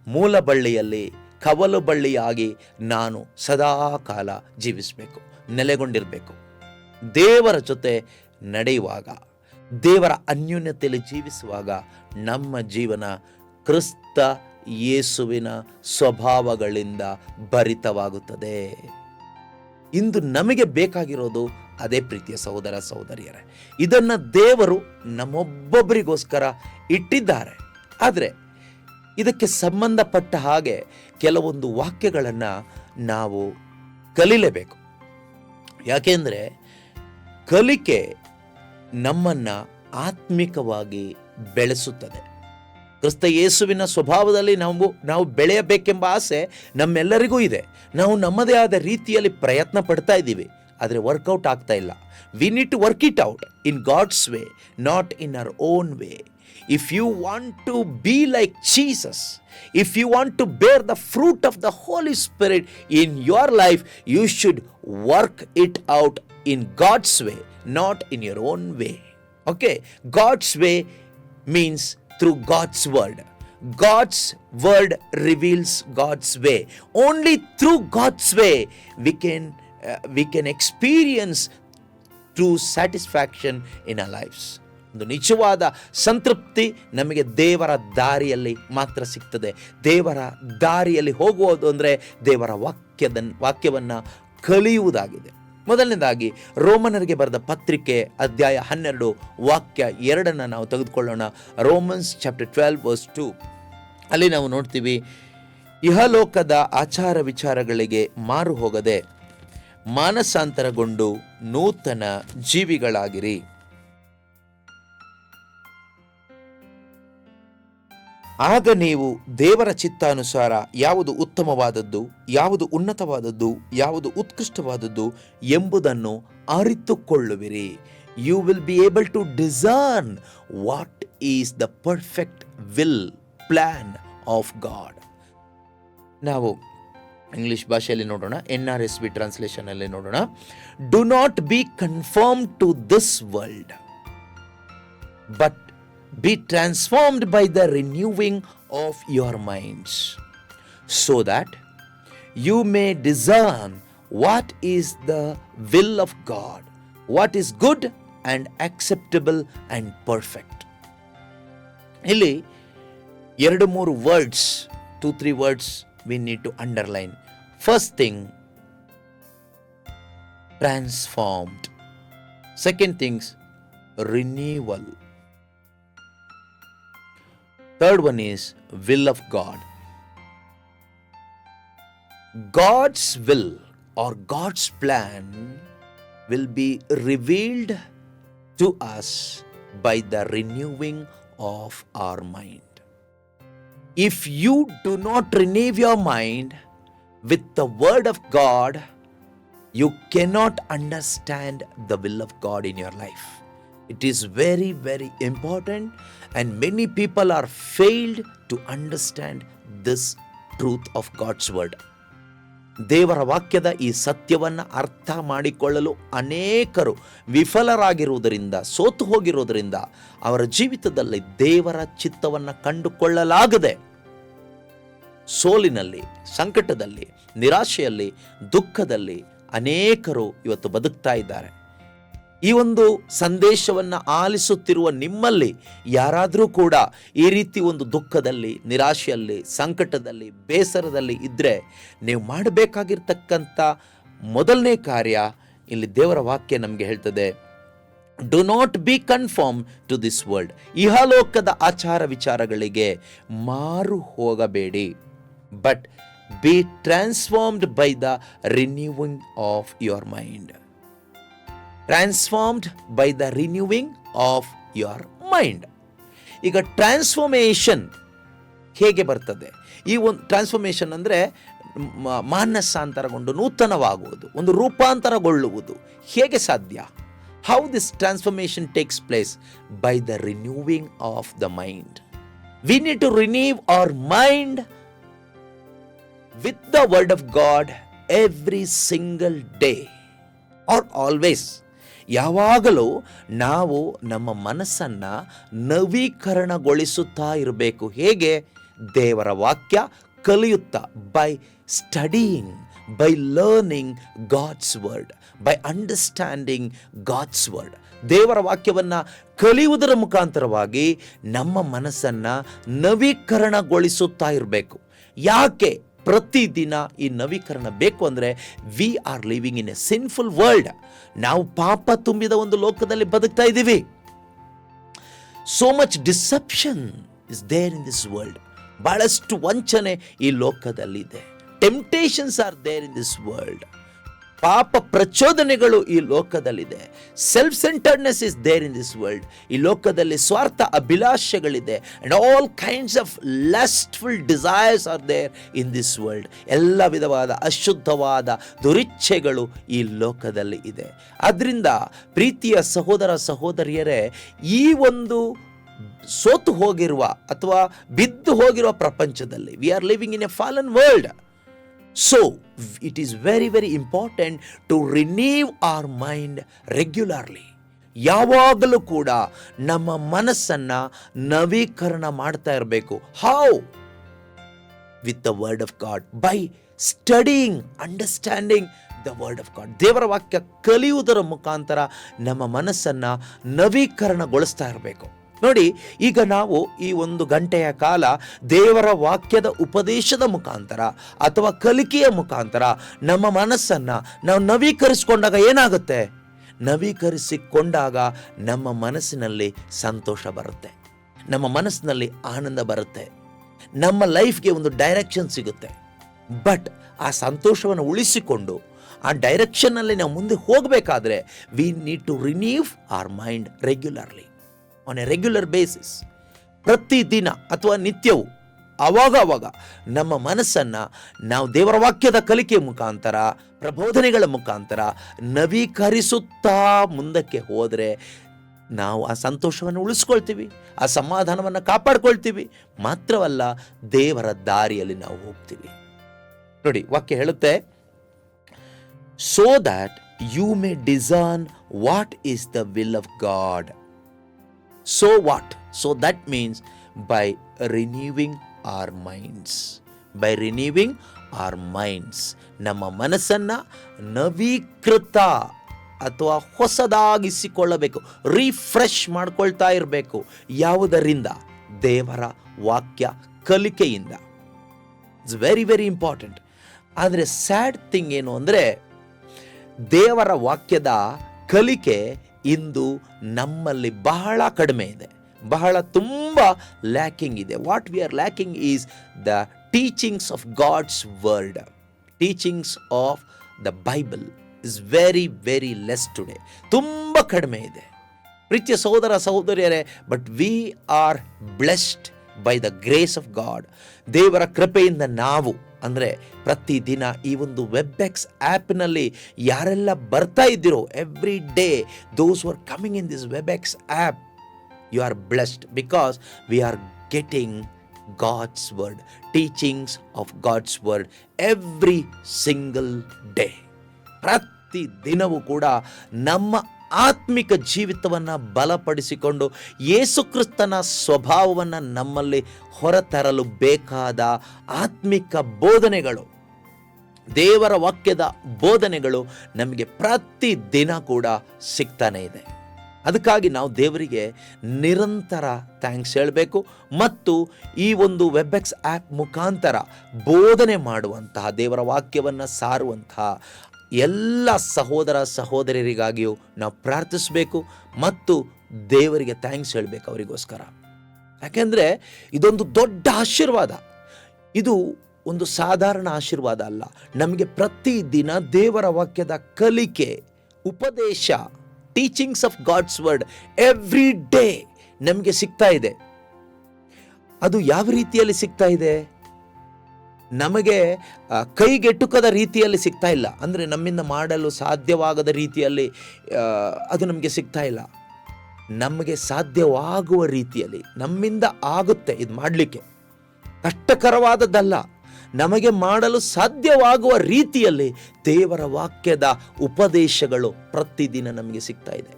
ಮೂಲ ಬಳ್ಳಿಯಲ್ಲಿ ಕವಲು ಬಳ್ಳಿಯಾಗಿ ನಾನು ಸದಾ ಕಾಲ ಜೀವಿಸಬೇಕು, ನೆಲೆಗೊಂಡಿರಬೇಕು. ದೇವರ ಜೊತೆ ನಡೆಯುವಾಗ, ದೇವರ ಅನ್ಯೋನ್ಯತೆಯಲ್ಲಿ ಜೀವಿಸುವಾಗ ನಮ್ಮ ಜೀವನ ಕ್ರಿಸ್ತ ಯೇಸುವಿನ ಸ್ವಭಾವಗಳಿಂದ ಭರಿತವಾಗುತ್ತದೆ. ಇಂದು ನಮಗೆ ಬೇಕಾಗಿರೋದು ಅದೇ ಪ್ರೀತಿಯ ಸಹೋದರ ಸಹೋದರಿಯರೇ, ಇದನ್ನು ದೇವರು ನಮ್ಮೊಬ್ಬೊಬ್ಬರಿಗೋಸ್ಕರ ಇಟ್ಟಿದ್ದಾರೆ. ಆದರೆ ಇದಕ್ಕೆ ಸಂಬಂಧಪಟ್ಟ ಹಾಗೆ ಕೆಲವೊಂದು ವಾಕ್ಯಗಳನ್ನು ನಾವು ಕಲಿಲೇಬೇಕು. ಯಾಕೆಂದರೆ ಕಲಿಕೆ ನಮ್ಮನ್ನು ಆತ್ಮಿಕವಾಗಿ ಬೆಳೆಸುತ್ತದೆ. ಕ್ರಿಸ್ತ ಯೇಸುವಿನ ಸ್ವಭಾವದಲ್ಲಿ ನಾವು ಬೆಳೆಯಬೇಕೆಂಬ ಆಸೆ ನಮ್ಮೆಲ್ಲರಿಗೂ ಇದೆ. ನಾವು ನಮ್ಮದೇ ಆದ ರೀತಿಯಲ್ಲಿ ಪ್ರಯತ್ನ ಪಡ್ತಾ ಇದ್ದೀವಿ, ಆದರೆ ವರ್ಕೌಟ್ ಆಗ್ತಾ ಇಲ್ಲ. We need to work it out in God's way, not in our own way. If you want to be like Jesus, if you want to bear the fruit of the Holy Spirit in your life, you should work it out in God's way, not in your own way. Okay? God's way means through God's word. God's word reveals God's way. Only through God's way we can experience true satisfaction in our lives. ಒಂದು ನಿಜವಾದ ಸಂತೃಪ್ತಿ ನಮಗೆ ದೇವರ ದಾರಿಯಲ್ಲಿ ಮಾತ್ರ ಸಿಗ್ತದೆ. ದೇವರ ದಾರಿಯಲ್ಲಿ ಹೋಗುವುದು ಅಂದರೆ ದೇವರ ವಾಕ್ಯವನ್ನು ಕಲಿಯುವುದಾಗಿದೆ. ಮೊದಲನೇದಾಗಿ ರೋಮನರಿಗೆ ಬರೆದ ಪತ್ರಿಕೆ ಅಧ್ಯಾಯ 12 ವಾಕ್ಯ 2 ನಾವು ತೆಗೆದುಕೊಳ್ಳೋಣ. Romans chapter 12 verse 2. ಅಲ್ಲಿ ನಾವು ನೋಡ್ತೀವಿ, ಇಹಲೋಕದ ಆಚಾರ ವಿಚಾರಗಳಿಗೆ ಮಾರು ಹೋಗದೆ ಮಾನಸಾಂತರಗೊಂಡು ನೂತನ ಜೀವಿಗಳಾಗಿರಿ. ಆಗ ನೀವು ದೇವರ ಚಿತ್ತಾನುಸಾರ ಯಾವುದು ಉತ್ತಮವಾದದ್ದು, ಯಾವುದು ಉನ್ನತವಾದದ್ದು, ಯಾವುದು ಉತ್ಕೃಷ್ಟವಾದದ್ದು ಎಂಬುದನ್ನು ಅರಿತುಕೊಳ್ಳುವಿರಿ. You will be able to discern what is the perfect will plan of God. ನಾವು ಇಂಗ್ಲಿಷ್ ಭಾಷೆಯಲ್ಲಿ ನೋಡೋಣ, NRSV ಟ್ರಾನ್ಸ್ಲೇಷನ್ ಅಲ್ಲಿ ನೋಡೋಣ. Do not be conform to this world, but be transformed by the renewing of your minds, so that you may discern what is the will of God, what is good and acceptable and perfect. ಇಲ್ಲಿ 2-3 words, 2-3 words we need to underline. First thing, transformed. Second things, renewal. Third one is will of God. God's will or God's plan will be revealed to us by the renewing of our mind. If you do not renew your mind with the word of God, you cannot understand the will of God in your life. It is very, very important, and many people are failed to understand this truth of God's word. ದೇವರ ವಾಕ್ಯದ ಈ ಸತ್ಯವನ್ನು ಅರ್ಥ ಮಾಡಿಕೊಳ್ಳಲು ಅನೇಕರು ವಿಫಲರಾಗಿರುವುದರಿಂದ, ಸೋತು ಹೋಗಿರುವುದರಿಂದ ಅವರ ಜೀವಿತದಲ್ಲಿ ದೇವರ ಚಿತ್ತವನ್ನು ಕಂಡುಕೊಳ್ಳಲಾಗದೆ ಸೋಲಿನಲ್ಲಿ, ಸಂಕಟದಲ್ಲಿ, ನಿರಾಶೆಯಲ್ಲಿ, ದುಃಖದಲ್ಲಿ ಅನೇಕರು ಇವತ್ತು ಬದುಕ್ತಾ ಇದ್ದಾರೆ. ಈ ಒಂದು ಸಂದೇಶವನ್ನು ಆಲಿಸುತ್ತಿರುವ ನಿಮ್ಮಲ್ಲಿ ಯಾರಾದರೂ ಕೂಡ ಈ ರೀತಿ ಒಂದು ದುಃಖದಲ್ಲಿ, ನಿರಾಶೆಯಲ್ಲಿ, ಸಂಕಟದಲ್ಲಿ, ಬೇಸರದಲ್ಲಿ ಇದ್ದರೆ ನೀವು ಮಾಡಬೇಕಾಗಿರ್ತಕ್ಕಂಥ ಮೊದಲನೇ ಕಾರ್ಯ ಇಲ್ಲಿ ದೇವರ ವಾಕ್ಯ ನಮಗೆ ಹೇಳ್ತದೆ, do not be conform to this world. ಇಹಲೋಕದ ಆಚಾರ ವಿಚಾರಗಳಿಗೆ ಮಾರು ಹೋಗಬೇಡಿ, but be transformed by the renewing of your mind. Transformed by the renewing of your mind. ಈಗ ಟ್ರಾನ್ಸ್ಫಾರ್ಮೇಷನ್ ಹೇಗೆ ಬರ್ತದೆ? ಈ ಒಂದು ಟ್ರಾನ್ಸ್ಫಾರ್ಮೇಷನ್ ಅಂದರೆ ಮಾನಸಾಂತರಗೊಂಡು ನೂತನವಾಗುವುದು, ಒಂದು ರೂಪಾಂತರಗೊಳ್ಳುವುದು. ಹೇಗೆ ಸಾಧ್ಯ? How this transformation takes place? By the renewing of the mind. We need to renew our mind with the word of God every single day or always. ಯಾವಾಗಲೂ ನಾವು ನಮ್ಮ ಮನಸ್ಸನ್ನು ನವೀಕರಣಗೊಳಿಸುತ್ತಾ ಇರಬೇಕು. ಹೇಗೆ? ದೇವರ ವಾಕ್ಯ ಕಲಿಯುತ್ತಾ, by studying, by learning God's word, by understanding God's word. ದೇವರ ವಾಕ್ಯವನ್ನು ಕಲಿಯುವುದರ ಮುಖಾಂತರವಾಗಿ ನಮ್ಮ ಮನಸ್ಸನ್ನು ನವೀಕರಣಗೊಳಿಸುತ್ತಾ ಇರಬೇಕು. ಯಾಕೆ ಪ್ರತಿದಿನ ಈ ನವೀಕರಣ ಬೇಕು ಅಂದರೆ we are living in a sinful world. ನಾವು ಪಾಪ ತುಂಬಿದ ಒಂದು ಲೋಕದಲ್ಲಿ ಬದುಕ್ತಾ ಇದ್ದೀವಿ. So much deception is there in this world. ಬಹಳಷ್ಟು ವಂಚನೆ ಈ ಲೋಕದಲ್ಲಿದೆ. Temptations are there in this world. ಪಾಪ ಪ್ರಚೋದನೆಗಳು ಈ ಲೋಕದಲ್ಲಿದೆ. Self centredness is there in this world. ಈ ಲೋಕದಲ್ಲಿ ಸ್ವಾರ್ಥ ಅಭಿಲಾಷೆಗಳಿದೆ. And all kinds of lustful desires are there in this world. ಎಲ್ಲ ವಿಧವಾದ ಅಶುದ್ಧವಾದ ದುರಿಚ್ಛೆಗಳು ಈ ಲೋಕದಲ್ಲಿ ಇದೆ. ಅದರಿಂದ ಪ್ರೀತಿಯ ಸಹೋದರ ಸಹೋದರಿಯರೇ, ಈ ಒಂದು ಸೋತು ಹೋಗಿರುವ ಅಥವಾ ಬಿದ್ದು ಹೋಗಿರುವ ಪ್ರಪಂಚದಲ್ಲಿ V are living in A fallen world. So, it is very, very important to renew our mind regularly. ಯಾವಾಗಲೂ ಕೂಡ ನಮ್ಮ ಮನಸ್ಸನ್ನು ನವೀಕರಣ ಮಾಡ್ತಾ ಇರಬೇಕು. How? With the word of God. By studying, understanding the word of God. ದೇವರ ವಾಕ್ಯ ಕಲಿಯುವುದರ ಮುಖಾಂತರ ನಮ್ಮ ಮನಸ್ಸನ್ನು ನವೀಕರಣಗೊಳಿಸ್ತಾ ಇರಬೇಕು. ನೋಡಿ, ಈಗ ನಾವು ಈ 1 ಗಂಟೆಯ ಕಾಲ ದೇವರ ವಾಕ್ಯದ ಉಪದೇಶದ ಮುಖಾಂತರ ಅಥವಾ ಕಲಿಕೆಯ ಮುಖಾಂತರ ನಮ್ಮ ಮನಸ್ಸನ್ನು ನಾವು ನವೀಕರಿಸಿಕೊಂಡಾಗ ಏನಾಗುತ್ತೆ? ನವೀಕರಿಸಿಕೊಂಡಾಗ ನಮ್ಮ ಮನಸ್ಸಿನಲ್ಲಿ ಸಂತೋಷ ಬರುತ್ತೆ, ನಮ್ಮ ಮನಸ್ಸಿನಲ್ಲಿ ಆನಂದ ಬರುತ್ತೆ, ನಮ್ಮ ಲೈಫ್ಗೆ ಒಂದು ಡೈರೆಕ್ಷನ್ ಸಿಗುತ್ತೆ. ಬಟ್ ಆ ಸಂತೋಷವನ್ನು ಉಳಿಸಿಕೊಂಡು ಆ ಡೈರೆಕ್ಷನ್ನಲ್ಲಿ ನಾವು ಮುಂದೆ ಹೋಗಬೇಕಾದ್ರೆ we need to renew our mind regularly, on a regular basis. ಪ್ರತಿದಿನ ಅಥವಾ ನಿತ್ಯವೂ ಆವಾಗ ನಮ್ಮ ಮನಸ್ಸನ್ನು ನಾವು ದೇವರ ವಾಕ್ಯದ ಕಲಿಕೆ ಮುಖಾಂತರ, ಪ್ರಬೋಧನೆಗಳ ಮುಖಾಂತರ ನವೀಕರಿಸುತ್ತಾ ಮುಂದಕ್ಕೆ ಹೋದರೆ ನಾವು ಆ ಸಂತೋಷವನ್ನು ಉಳಿಸ್ಕೊಳ್ತೀವಿ, ಆ ಸಮಾಧಾನವನ್ನು ಕಾಪಾಡ್ಕೊಳ್ತೀವಿ. ಮಾತ್ರವಲ್ಲ, ದೇವರ ದಾರಿಯಲ್ಲಿ ನಾವು ಹೋಗ್ತೀವಿ. ನೋಡಿ, ವಾಕ್ಯ ಹೇಳುತ್ತೆ, so that you may discern what is the will of God. So what? So that means by renewing our minds. By renewing our minds. ನಮ್ಮ ಮನಸ್ಸನ್ನು ನವೀಕೃತ ಅಥವಾ ಹೊಸದಾಗಿಸಿಕೊಳ್ಳಬೇಕು, ರಿಫ್ರೆಶ್ ಮಾಡ್ಕೊಳ್ತಾ ಇರಬೇಕು. ಯಾವುದರಿಂದ? ದೇವರ ವಾಕ್ಯ ಕಲಿಕೆಯಿಂದ. It's very very important. ಆದರೆ ಸ್ಯಾಡ್ ಥಿಂಗ್ ಏನು ಅಂದರೆ, ದೇವರ ವಾಕ್ಯದ ಕಲಿಕೆ ಇಂದು ನಮ್ಮಲ್ಲಿ ಬಹಳ ಕಡಿಮೆ ಇದೆ, ತುಂಬ ಲ್ಯಾಕಿಂಗ್ ಇದೆ. What we are lacking is the teachings of God's word. Teachings of the Bible is very very less today. ತುಂಬ ಕಡಿಮೆ ಇದೆ ಪ್ರೀತಿಯ ಸಹೋದರ ಸಹೋದರಿಯರೇ. But we are blessed by the grace of God. ದೇವರ ಕೃಪೆಯಿಂದ ನಾವು ಅಂದರೆ ಪ್ರತಿದಿನ ಈ ಒಂದು ವೆಬ್ಎಕ್ಸ್ ಆ್ಯಪ್ನಲ್ಲಿ ಯಾರೆಲ್ಲ ಬರ್ತಾ ಇದ್ದೀರೋ, every day those who are coming in this Webex app, you are blessed because we are getting God's word, teachings of God's word every single day. ಪ್ರತಿ ದಿನವೂ ಕೂಡ ನಮ್ಮ ಆತ್ಮಿಕ ಜೀವಿತವನ್ನು ಬಲಪಡಿಸಿಕೊಂಡು ಯೇಸುಕ್ರಿಸ್ತನ ಸ್ವಭಾವವನ್ನು ನಮ್ಮಲ್ಲಿ ಹೊರತರಲು ಬೇಕಾದ ಆತ್ಮಿಕ ಬೋಧನೆಗಳು, ದೇವರ ವಾಕ್ಯದ ಬೋಧನೆಗಳು ನಮಗೆ ಪ್ರತಿ ದಿನ ಕೂಡ ಸಿಗ್ತಾನೆ ಇದೆ. ಅದಕ್ಕಾಗಿ ನಾವು ದೇವರಿಗೆ ನಿರಂತರ ಥ್ಯಾಂಕ್ಸ್ ಹೇಳಬೇಕು. ಮತ್ತು ಈ ಒಂದು ವೆಬ್ಎಕ್ಸ್ ಆ್ಯಪ್ ಮುಖಾಂತರ ಬೋಧನೆ ಮಾಡುವಂತಹ, ದೇವರ ವಾಕ್ಯವನ್ನು ಸಾರುವಂತಹ ಎಲ್ಲ ಸಹೋದರ ಸಹೋದರಿಯರಿಗಾಗಿಯೂ ನಾವು ಪ್ರಾರ್ಥಿಸಬೇಕು ಮತ್ತು ದೇವರಿಗೆ ಥ್ಯಾಂಕ್ಸ್ ಹೇಳಬೇಕು ಅವರಿಗೋಸ್ಕರ. ಯಾಕೆಂದರೆ ಇದೊಂದು ದೊಡ್ಡ ಆಶೀರ್ವಾದ. ಇದು ಒಂದು ಸಾಧಾರಣ ಆಶೀರ್ವಾದ ಅಲ್ಲ. ನಮಗೆ ಪ್ರತಿದಿನ ದೇವರ ವಾಕ್ಯದ ಕಲಿಕೆ, ಉಪದೇಶ, teachings of God's word every day ನಮಗೆ ಸಿಗ್ತಾ ಇದೆ. ಅದು ಯಾವ ರೀತಿಯಲ್ಲಿ ಸಿಗ್ತಾ ಇದೆ? ನಮಗೆ ಕೈಗೆಟುಕದ ರೀತಿಯಲ್ಲಿ ಸಿಗ್ತಾ ಇಲ್ಲ. ಅಂದರೆ ನಮ್ಮಿಂದ ಮಾಡಲು ಸಾಧ್ಯವಾಗದ ರೀತಿಯಲ್ಲಿ ಅದು ನಮಗೆ ಸಿಗ್ತಾ ಇಲ್ಲ. ನಮಗೆ ಸಾಧ್ಯವಾಗುವ ರೀತಿಯಲ್ಲಿ ನಮ್ಮಿಂದ ಆಗುತ್ತೆ. ಇದು ಮಾಡಲಿಕ್ಕೆ ಕಷ್ಟಕರವಾದದ್ದಲ್ಲ. ನಮಗೆ ಮಾಡಲು ಸಾಧ್ಯವಾಗುವ ರೀತಿಯಲ್ಲಿ ದೇವರ ವಾಕ್ಯದ ಉಪದೇಶಗಳು ಪ್ರತಿದಿನ ನಮಗೆ ಸಿಗ್ತಾ ಇದೆ.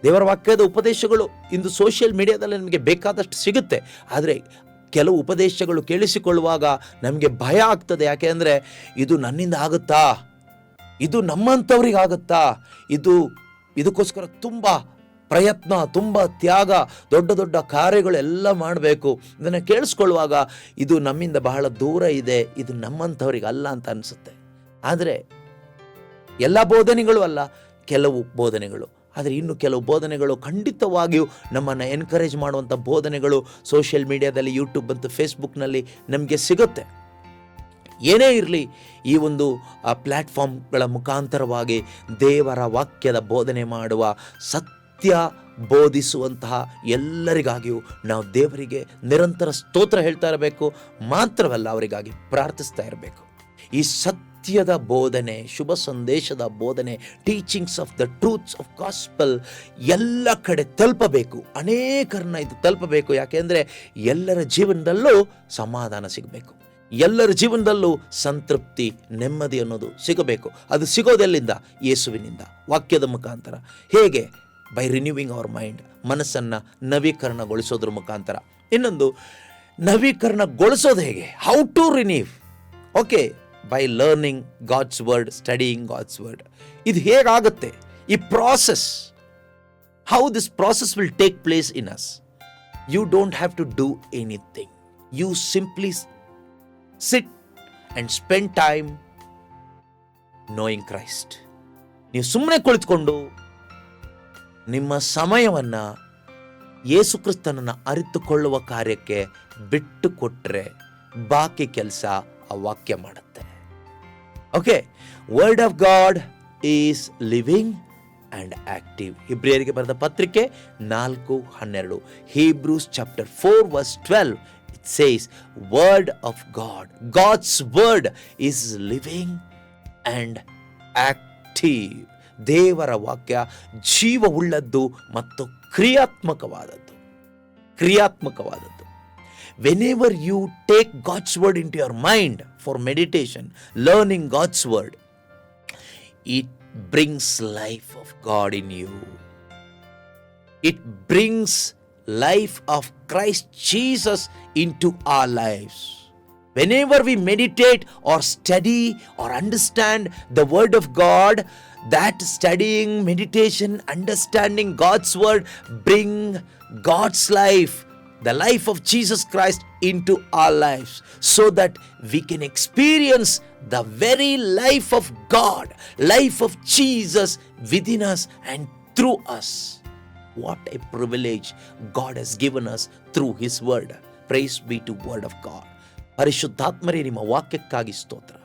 ದೇವರ ವಾಕ್ಯದ ಉಪದೇಶಗಳು ಇಂದು ಸೋಷಿಯಲ್ ಮೀಡಿಯಾದಲ್ಲಿ ನಮಗೆ ಬೇಕಾದಷ್ಟು ಸಿಗುತ್ತೆ. ಆದರೆ ಕೆಲವು ಉಪದೇಶಗಳು ಕೇಳಿಸಿಕೊಳ್ಳುವಾಗ ನಮಗೆ ಭಯ ಆಗ್ತದೆ. ಯಾಕೆ ಅಂದರೆ ಇದು ನನ್ನಿಂದ ಆಗುತ್ತಾ, ಇದು ನಮ್ಮಂಥವ್ರಿಗೆ ಆಗುತ್ತಾ, ಇದಕ್ಕೋಸ್ಕರ ತುಂಬ ಪ್ರಯತ್ನ, ತುಂಬ ತ್ಯಾಗ, ದೊಡ್ಡ ದೊಡ್ಡ ಕಾರ್ಯಗಳೆಲ್ಲ ಮಾಡಬೇಕು. ಇದನ್ನು ಕೇಳಿಸ್ಕೊಳ್ಳುವಾಗ ಇದು ನಮ್ಮಿಂದ ಬಹಳ ದೂರ ಇದೆ, ಇದು ನಮ್ಮಂಥವ್ರಿಗೆ ಅಲ್ಲ ಅಂತ ಅನಿಸುತ್ತೆ. ಆದರೆ ಎಲ್ಲ ಬೋಧನೆಗಳು ಅಲ್ಲ, ಕೆಲವು ಬೋಧನೆಗಳು. ಆದರೆ ಇನ್ನು ಕೆಲವು ಬೋಧನೆಗಳು ಖಂಡಿತವಾಗಿಯೂ ನಮ್ಮನ್ನು ಎನ್ಕರೇಜ್ ಮಾಡುವಂಥ ಬೋಧನೆಗಳು ಸೋಷಿಯಲ್ ಮೀಡಿಯಾದಲ್ಲಿ, ಯೂಟ್ಯೂಬ್ ಮತ್ತು ಫೇಸ್ಬುಕ್ನಲ್ಲಿ ನಮಗೆ ಸಿಗುತ್ತೆ. ಏನೇ ಇರಲಿ, ಈ ಒಂದು ಪ್ಲ್ಯಾಟ್ಫಾರ್ಮ್ಗಳ ಮುಖಾಂತರವಾಗಿ ದೇವರ ವಾಕ್ಯದ ಬೋಧನೆ ಮಾಡುವ, ಸತ್ಯ ಬೋಧಿಸುವಂತಹ ಎಲ್ಲರಿಗಾಗಿಯೂ ನಾವು ದೇವರಿಗೆ ನಿರಂತರ ಸ್ತೋತ್ರ ಹೇಳ್ತಾ ಇರಬೇಕು. ಮಾತ್ರವಲ್ಲ, ಅವರಿಗಾಗಿ ಪ್ರಾರ್ಥಿಸ್ತಾ ಇರಬೇಕು. ಈ ಸತ್ಯದ ಬೋಧನೆ, ಶುಭ ಸಂದೇಶದ ಬೋಧನೆ, teachings of the truths of gospel ಎಲ್ಲ ಕಡೆ ತಲುಪಬೇಕು, ಅನೇಕರನ್ನ ಇದು ತಲುಪಬೇಕು. ಯಾಕೆಂದರೆ ಎಲ್ಲರ ಜೀವನದಲ್ಲೂ ಸಮಾಧಾನ ಸಿಗಬೇಕು, ಎಲ್ಲರ ಜೀವನದಲ್ಲೂ ಸಂತೃಪ್ತಿ, ನೆಮ್ಮದಿ ಅನ್ನೋದು ಸಿಗಬೇಕು. ಅದು ಸಿಗೋದೆಲ್ಲಿಂದ? ಯೇಸುವಿನಿಂದ, ವಾಕ್ಯದ ಮುಖಾಂತರ. ಹೇಗೆ? ಬೈ ರಿನ್ಯೂವಿಂಗ್ ಅವರ್ ಮೈಂಡ್, ಮನಸ್ಸನ್ನು ನವೀಕರಣಗೊಳಿಸೋದ್ರ ಮುಖಾಂತರ. ಇನ್ನೊಂದು, ನವೀಕರಣಗೊಳಿಸೋದು ಹೇಗೆ? How to renew? Okay, by learning God's word, studying God's word. ಇದು ಹೇಗಾಗುತ್ತೆ ಈ process? How this process will take place in us? You don't have to do anything. You simply sit and spend time knowing Christ. ನೀವು ಸುಮ್ಮನೆ ಕುಳಿತುಕೊಂಡು ನಿಮ್ಮ ಸಮಯವನ್ನು ಯೇಸು ಕ್ರಿಸ್ತನನ್ನು ಅರಿತುಕೊಳ್ಳುವ ಕಾರ್ಯಕ್ಕೆ ಬಿಟ್ಟು ಕೊಟ್ಟರೆ ಬಾಕಿ ಕೆಲಸ ಆ ವಾಕ್ಯ ಮಾಡುತ್ತೆ. Okay, word of God is living and active. ಇಬ್ರಿಯರಿಗೆ ಬರೆದ ಪತ್ರಿಕೆ 4:12, Hebrews chapter 4:12. It says, word of God, God's word is living and active. ದೇವರ ವಾಕ್ಯ ಜೀವವುಳ್ಳದ್ದು ಮತ್ತು ಕ್ರಿಯಾತ್ಮಕವಾದದ್ದು. Whenever you take God's word into your mind for meditation, learning God's word, it brings life of God in you. It brings life of Christ Jesus into our lives. Whenever we meditate or study or understand the word of God, that studying, meditation, understanding God's word bring God's life, the life of Jesus Christ into our lives, so that we can experience the very life of God, life of Jesus within us and through us. What a privilege God has given us through His word. Praise be to word of God. ಪರಿಶುದ್ಧಾತ್ಮರೇ, ನಿಮ್ಮ ವಾಕ್ಯಕ್ಕಾಗಿ ಸ್ತೋತ್ರ.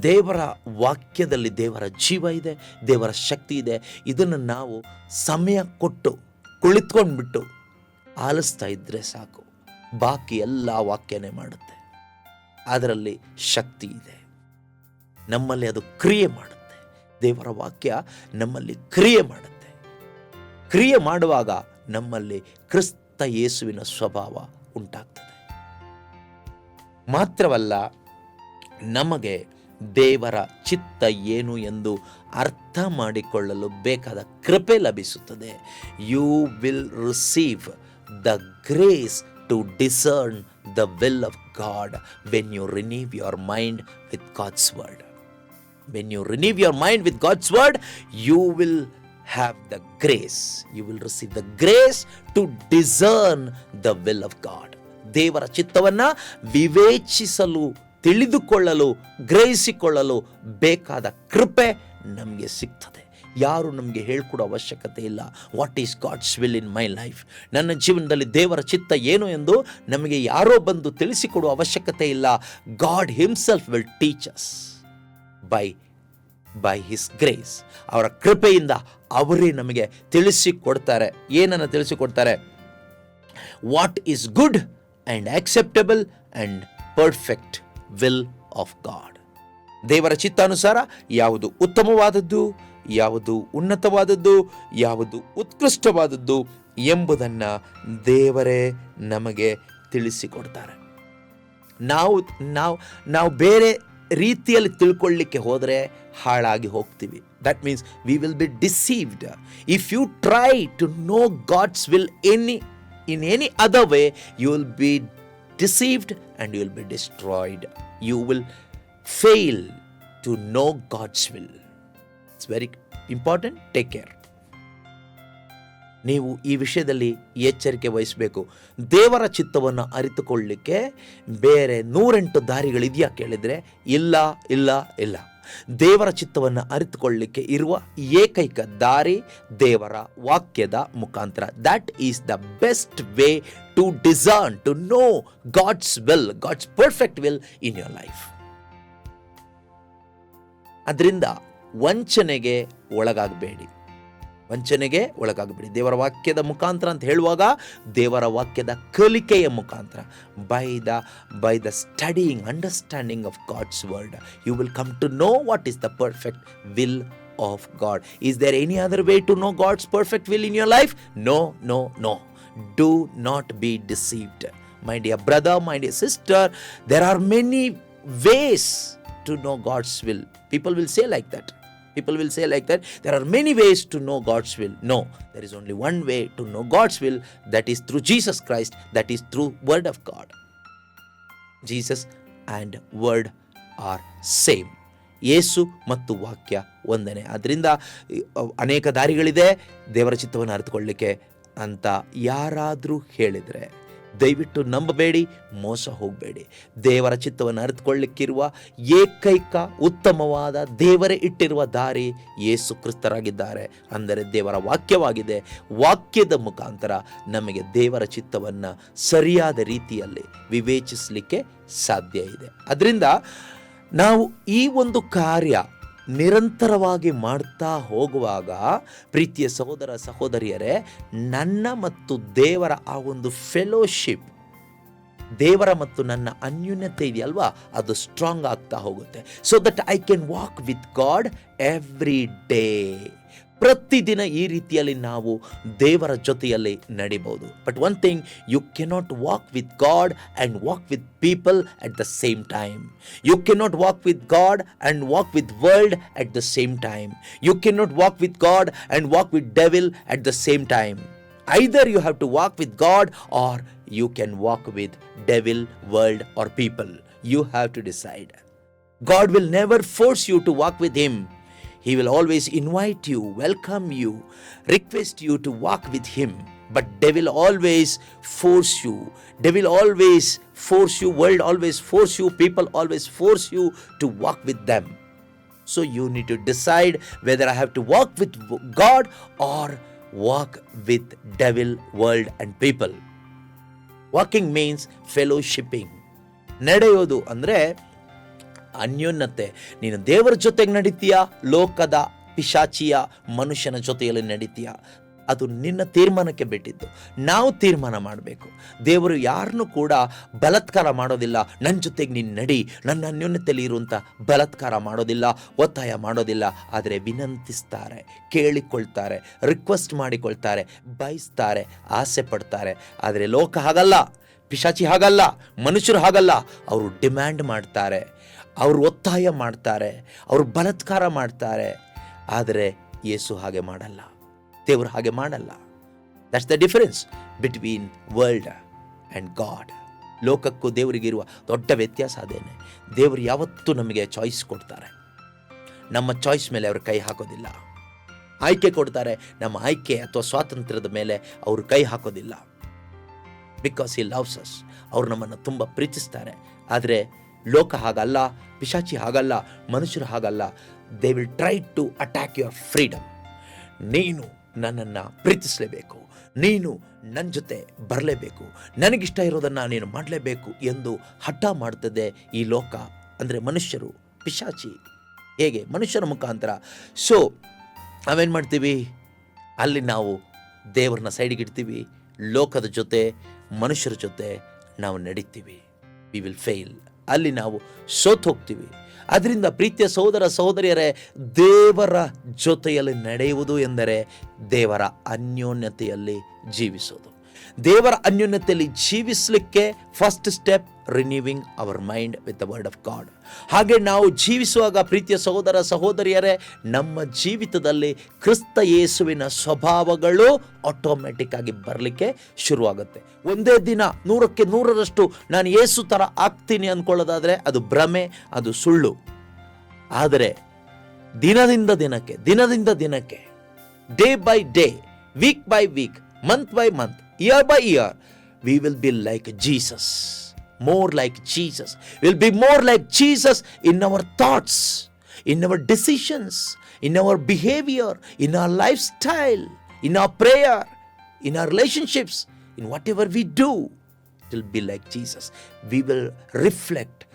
ದೇವರ ವಾಕ್ಯದಲ್ಲಿ ದೇವರ ಜೀವ ಇದೆ, ದೇವರ ಶಕ್ತಿ ಇದೆ. ಇದನ್ನು ನಾವು ಸಮಯ ಕೊಟ್ಟು ಕುಳಿತುಕೊಂಡ್ಬಿಟ್ಟು ಆಲಿಸ್ತಾ ಇದ್ದರೆ ಸಾಕು, ಬಾಕಿ ಎಲ್ಲ ವಾಕ್ಯನೇ ಮಾಡುತ್ತೆ. ಅದರಲ್ಲಿ ಶಕ್ತಿ ಇದೆ, ನಮ್ಮಲ್ಲಿ ಅದು ಕ್ರಿಯೆ ಮಾಡುತ್ತೆ. ದೇವರ ವಾಕ್ಯ ನಮ್ಮಲ್ಲಿ ಕ್ರಿಯೆ ಮಾಡುತ್ತೆ. ಕ್ರಿಯೆ ಮಾಡುವಾಗ ನಮ್ಮಲ್ಲಿ ಕ್ರಿಸ್ತ ಯೇಸುವಿನ ಸ್ವಭಾವ ಉಂಟಾಗ್ತದೆ. ಮಾತ್ರವಲ್ಲ, ನಮಗೆ ದೇವರ ಚಿತ್ತ ಏನು ಎಂದು ಅರ್ಥ ಮಾಡಿಕೊಳ್ಳಲು ಬೇಕಾದ ಕೃಪೆ ಲಭಿಸುತ್ತದೆ. You will receive the grace to discern the will of God when you renew your mind with God's word. When you renew your mind with God's word, you will have the grace, you will receive the grace to discern the will of God. ದೇವರ ಚಿತ್ತವನ್ನು ವಿವೇಚಿಸಲು, ತಿಳಿದುಕೊಳ್ಳಲು, ಗ್ರಹಿಸಿಕೊಳ್ಳಲು ಬೇಕಾದ ಕೃಪೆ ನಮಗೆ ಸಿಗ್ತದೆ. ಯಾರು ನಮಗೆ ಹೇಳ್ಕೊಡೋ ಅವಶ್ಯಕತೆ ಇಲ್ಲ. What is God's will in my life, ನನ್ನ ಜೀವನದಲ್ಲಿ ದೇವರ ಚಿತ್ತ ಏನು ಎಂದು ನಮಗೆ ಯಾರೋ ಬಂದು ತಿಳಿಸಿಕೊಡುವ ಅವಶ್ಯಕತೆ ಇಲ್ಲ. God himself will teach us by his grace. ಅವರ ಕೃಪೆಯಿಂದ ಅವರೇ ನಮಗೆ ತಿಳಿಸಿಕೊಡ್ತಾರೆ. ಏನನ್ನು ತಿಳಿಸಿಕೊಡ್ತಾರೆ? What is good and acceptable and perfect will of God. ದೇವರ ಚಿತ್ತಾನುಸಾರ ಯಾವುದು ಉತ್ತಮವಾದದ್ದು, ಯಾವುದು ಉನ್ನತವಾದದ್ದು, ಯಾವುದು ಉತ್ಕೃಷ್ಟವಾದದ್ದು ಎಂಬುದನ್ನು ದೇವರೇ ನಮಗೆ ತಿಳಿಸಿಕೊಡ್ತಾರೆ. ನಾವು ಬೇರೆ ರೀತಿಯಲ್ಲಿ ತಿಳ್ಕೊಳ್ಳಿಕ್ಕೆ ಹೋದರೆ ಹಾಳಾಗಿ ಹೋಗ್ತೀವಿ. That means we will be deceived. If you try to know God's will in any other way, you will be deceived and you will be destroyed. You will fail to know God's will. It's very important. Take care. ನೀವು ಈ ವಿಷಯದಲ್ಲಿ ಎಚ್ಚರಿಕೆ ವಹಿಸಬೇಕು. ದೇವರ ಚಿತ್ತವನ್ನು ಅರಿತುಕೊಳ್ಳಲಿಕ್ಕೆ ಬೇರೆ 108 ದಾರಿಗಳಿದೆಯಾ ಕೇಳಿದರೆ ಇಲ್ಲ ಇಲ್ಲ ಇಲ್ಲ. ದೇವರ ಚಿತ್ತವನ್ನು ಅರಿತುಕೊಳ್ಳಲಿಕ್ಕೆ ಇರುವ ಏಕೈಕ ದಾರಿ ದೇವರ ವಾಕ್ಯದ ಮುಖಾಂತರ. That is the best way to discern, to know God's will, God's perfect will in your life. ಅದರಿಂದ ವಂಚನೆಗೆ ಒಳಗಾಗಬೇಡಿ. ದೇವರ ವಾಕ್ಯದ ಮುಖಾಂತರ ಅಂತ ಹೇಳುವಾಗ ದೇವರ ವಾಕ್ಯದ ಕಲಿಕೆಯ ಮುಖಾಂತರ, by the studying, understanding of God's word, you will come to know what is the perfect will of God. Is there any other way to know God's perfect will in your life? No no no. Do not be deceived. My dear brother, my dear sister, there are many ways to know God's will. People will say like that. There are many ways to know God's will. No, there is only one way to know God's will, that is through Jesus Christ, that is through word of God. Jesus and word are same. ಯೇಸು ಮತ್ತು ವಾಕ್ಯ ಒಂದನೇ. ಅದರಿಂದ ಅನೇಕ ದಾರಿಗಳಿದೆ ದೇವರ ಚಿತ್ತವನ್ನು ಅರಿತುಕೊಳ್ಳಲಿಕ್ಕೆ ಅಂತ ಯಾರಾದರೂ ಹೇಳಿದರೆ ದಯವಿಟ್ಟು ನಂಬಬೇಡಿ, ಮೋಸ ಹೋಗಬೇಡಿ. ದೇವರ ಚಿತ್ತವನ್ನು ಅರಿತುಕೊಳ್ಳಲಿಕ್ಕಿರುವ ಏಕೈಕ ಉತ್ತಮವಾದ ದೇವರೇ ಇಟ್ಟಿರುವ ದಾರಿ ಯೇಸು ಕ್ರಿಸ್ತರಾಗಿದ್ದಾರೆ. ಅಂದರೆ ದೇವರ ವಾಕ್ಯವಾಗಿದೆ. ವಾಕ್ಯದ ಮುಖಾಂತರ ನಮಗೆ ದೇವರ ಚಿತ್ತವನ್ನು ಸರಿಯಾದ ರೀತಿಯಲ್ಲಿ ವಿವೇಚಿಸಲಿಕ್ಕೆ ಸಾಧ್ಯ ಇದೆ. ಅದರಿಂದ ನಾವು ಈ ಒಂದು ಕಾರ್ಯ ನಿರಂತರವಾಗಿ ಮಾಡ್ತಾ ಹೋಗುವಾಗ ಪ್ರೀತಿಯ ಸಹೋದರ ಸಹೋದರಿಯರೇ, ನನ್ನ ಮತ್ತು ದೇವರ ಆ ಒಂದು ಫೆಲೋಶಿಪ್, ದೇವರ ಮತ್ತು ನನ್ನ ಅನ್ಯೋನ್ಯತೆ ಇದೆಯಲ್ವಾ, ಅದು ಸ್ಟ್ರಾಂಗ್ ಆಗ್ತಾ ಹೋಗುತ್ತೆ. So that I can walk with God every day. ಪ್ರತಿದಿನ ಈ ರೀತಿಯಲ್ಲಿ ನಾವು ದೇವರ ಜೊತೆಯಲ್ಲಿ ನಡಿಬಹುದು. But one thing, you cannot walk with God and walk with people at the same time. You cannot walk with God and walk with world at the same time. You cannot walk with God and walk with devil at the same time. Either you have to walk with God or you can walk with devil, world or people. You have to decide. God will never force you to walk with Him. He will always invite you, welcome you, request you to walk with Him. But devil always force you. Devil always force you. World always force you. People always force you to walk with them. So you need to decide whether I have to walk with God or walk with devil, world and people. Walking means fellowshipping. ನಡೆಯೋದು ಅಂದರೆ ಅನ್ಯೋನ್ಯತೆ. ನೀನು ದೇವರ ಜೊತೆಗೆ ನಡೀತೀಯಾ, ಲೋಕದ ಪಿಶಾಚಿಯ ಮನುಷ್ಯನ ಜೊತೆಯಲ್ಲಿ ನಡೀತೀಯಾ, ಅದು ನಿನ್ನ ತೀರ್ಮಾನಕ್ಕೆ ಬಿಟ್ಟಿದ್ದು. ನಾವು ತೀರ್ಮಾನ ಮಾಡಬೇಕು. ದೇವರು ಯಾರನ್ನೂ ಕೂಡ ಬಲಾತ್ಕಾರ ಮಾಡೋದಿಲ್ಲ. ನನ್ನ ಜೊತೆಗೆ ನೀನು ನಡಿ, ನನ್ನ ಅನ್ಯೋನ್ಯತೆಯಲ್ಲಿ ಇರುವಂಥ ಬಲಾತ್ಕಾರ ಮಾಡೋದಿಲ್ಲ, ಒತ್ತಾಯ ಮಾಡೋದಿಲ್ಲ. ಆದರೆ ವಿನಂತಿಸ್ತಾರೆ, ಕೇಳಿಕೊಳ್ತಾರೆ, ರಿಕ್ವೆಸ್ಟ್ ಮಾಡಿಕೊಳ್ತಾರೆ, ಬಯಸ್ತಾರೆ, ಆಸೆ ಪಡ್ತಾರೆ. ಆದರೆ ಲೋಕ ಹಾಗಲ್ಲ, ಪಿಶಾಚಿ ಹಾಗಲ್ಲ, ಮನುಷ್ಯರು ಹಾಗಲ್ಲ. ಅವರು ಡಿಮ್ಯಾಂಡ್ ಮಾಡ್ತಾರೆ, ಅವರು ಒತ್ತಾಯ ಮಾಡ್ತಾರೆ, ಅವರು ಬಲಾತ್ಕಾರ ಮಾಡ್ತಾರೆ. ಆದರೆ ಯೇಸು ಹಾಗೆ ಮಾಡಲ್ಲ, ದೇವರು ಹಾಗೆ ಮಾಡಲ್ಲ. That's the difference between world and God. ಲೋಕಕ್ಕೂ ದೇವರಿಗಿರುವ ದೊಡ್ಡ ವ್ಯತ್ಯಾಸ ಅದೇನೆ. ದೇವರು ಯಾವತ್ತೂ ನಮಗೆ ಚಾಯ್ಸ್ ಕೊಡ್ತಾರೆ, ನಮ್ಮ ಚಾಯ್ಸ್ ಮೇಲೆ ಅವರು ಕೈ ಹಾಕೋದಿಲ್ಲ. ಆಯ್ಕೆ ಕೊಡ್ತಾರೆ, ನಮ್ಮ ಆಯ್ಕೆ ಅಥವಾ ಸ್ವಾತಂತ್ರ್ಯದ ಮೇಲೆ ಅವರು ಕೈ ಹಾಕೋದಿಲ್ಲ. Because he loves us. ಅವರು ನಮ್ಮನ್ನು ತುಂಬ ಪ್ರೀತಿಸ್ತಾರೆ. ಆದರೆ ಲೋಕ ಹಾಗಲ್ಲ, ಪಿಶಾಚಿ ಹಾಗಲ್ಲ, ಮನುಷ್ಯರು ಹಾಗಲ್ಲ. They will try to attack your freedom. ನೀನು ನನ್ನನ್ನು ಪ್ರೀತಿಸಲೇಬೇಕು, ನೀನು ನನ್ನ ಜೊತೆ ಬರಲೇಬೇಕು, ನನಗಿಷ್ಟ ಇರೋದನ್ನು ನೀನು ಮಾಡಲೇಬೇಕು ಎಂದು ಹಠ ಮಾಡ್ತದೆ ಈ ಲೋಕ. ಅಂದರೆ ಮನುಷ್ಯರು, ಪಿಶಾಚಿ. ಹೇಗೆ? ಮನುಷ್ಯರ ಮುಖಾಂತರ. ಸೊ ನಾವೇನು ಮಾಡ್ತೀವಿ? ಅಲ್ಲಿ ನಾವು ದೇವರನ್ನ ಸೈಡಿಗೆ ಇಡ್ತೀವಿ, ಲೋಕದ ಜೊತೆ, ಮನುಷ್ಯರ ಜೊತೆ ನಾವು ನಡೀತೀವಿ. We will fail. ಅಲ್ಲಿ ನಾವು ಸೋತು ಹೋಗ್ತೀವಿ. ಅದರಿಂದ ಪ್ರೀತಿಯ ಸಹೋದರ ಸಹೋದರಿಯರೇ, ದೇವರ ಜೊತೆಯಲ್ಲಿ ನಡೆಯುವುದು ಎಂದರೆ ದೇವರ ಅನ್ಯೋನ್ಯತೆಯಲ್ಲಿ ಜೀವಿಸೋದು. ದೇವರ ಅನ್ಯೋನ್ಯತೆಯಲ್ಲಿ ಜೀವಿಸಲಿಕ್ಕೆ first step renewing our mind with the word of God. ಹಾಗೆ ನಾವು ಜೀವಿಸುವಾಗ ಪ್ರೀತಿಯ ಸಹೋದರ ಸಹೋದರಿಯರೇ, ನಮ್ಮ ಜೀವಿತದಲ್ಲಿ ಕ್ರಿಸ್ತ ಯೇಸುವಿನ ಸ್ವಭಾವಗಳು ಆಟೋಮ್ಯಾಟಿಕ್ ಆಗಿ ಬರಲಿಕ್ಕೆ ಶುರುವಾಗುತ್ತೆ. ಒಂದೇ ದಿನ 100ಕ್ಕೆ 100ರಷ್ಟು ನಾನು ಯೇಸು ಥರ ಆಗ್ತೀನಿ ಅಂದ್ಕೊಳ್ಳೋದಾದರೆ ಅದು ಭ್ರಮೆ, ಅದು ಸುಳ್ಳು. ಆದರೆ ದಿನದಿಂದ ದಿನಕ್ಕೆ day by day week by week, month by month, year by year, we will be like Jesus. More like Jesus. We'll be more like Jesus in our thoughts, in our decisions, in our behavior, in our lifestyle, in our prayer, in our relationships, in whatever we do. It will be like Jesus. We will reflect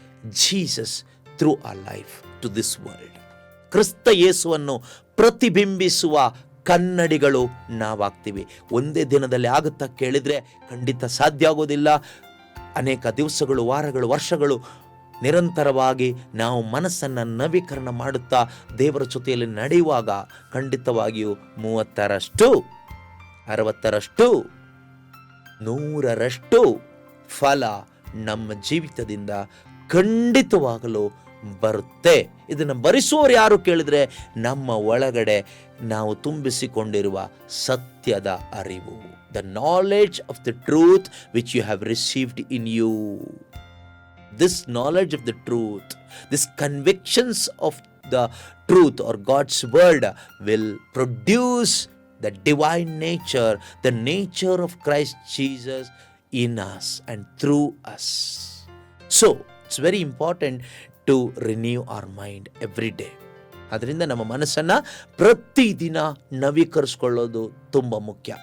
Jesus through our life to this world. ಕ್ರಿಸ್ತ ಯೇಸುವನ್ನು ಪ್ರತಿಬಿಂಬಿಸುವ ಕನ್ನಡಿಗಳು ನಾವಾಗ್ತೀವಿ. ಒಂದೇ ದಿನದಲ್ಲಿ ಆಗುತ್ತಾ ಕೇಳಿದರೆ ಖಂಡಿತ ಸಾಧ್ಯ ಆಗೋದಿಲ್ಲ. ಅನೇಕ ದಿವಸಗಳು, ವಾರಗಳು, ವರ್ಷಗಳು ನಿರಂತರವಾಗಿ ನಾವು ಮನಸ್ಸನ್ನು ನವೀಕರಣ ಮಾಡುತ್ತಾ ದೇವರ ಜೊತೆಯಲ್ಲಿ ನಡೆಯುವಾಗ ಖಂಡಿತವಾಗಿಯೂ 30ರಷ್ಟು, 60ರಷ್ಟು, 100ರಷ್ಟು ಫಲ ನಮ್ಮ ಜೀವಿತದಿಂದ ಖಂಡಿತವಾಗಲು ಬರುತ್ತೆ. ಇದನ್ನು ಭರಿಸುವವರು ಯಾರು ಕೇಳಿದರೆ ನಮ್ಮ ಒಳಗಡೆ ನಾವು ತುಂಬಿಸಿಕೊಂಡಿರುವ ಸತ್ಯದ ಅರಿವು. The knowledge of the truth which you have received in you. This knowledge of the truth, these convictions of the truth or God's word will produce the divine nature, the nature of Christ Jesus in us and through us. So, it's very important to renew our mind every day. ಅದರಿಂದ ನಮ್ಮ ಮನಸ್ಸನ್ನು ಪ್ರತಿದಿನ ನವೀಕರಿಸ್ಕೊಳ್ಳೋದು ತುಂಬ ಮುಖ್ಯ.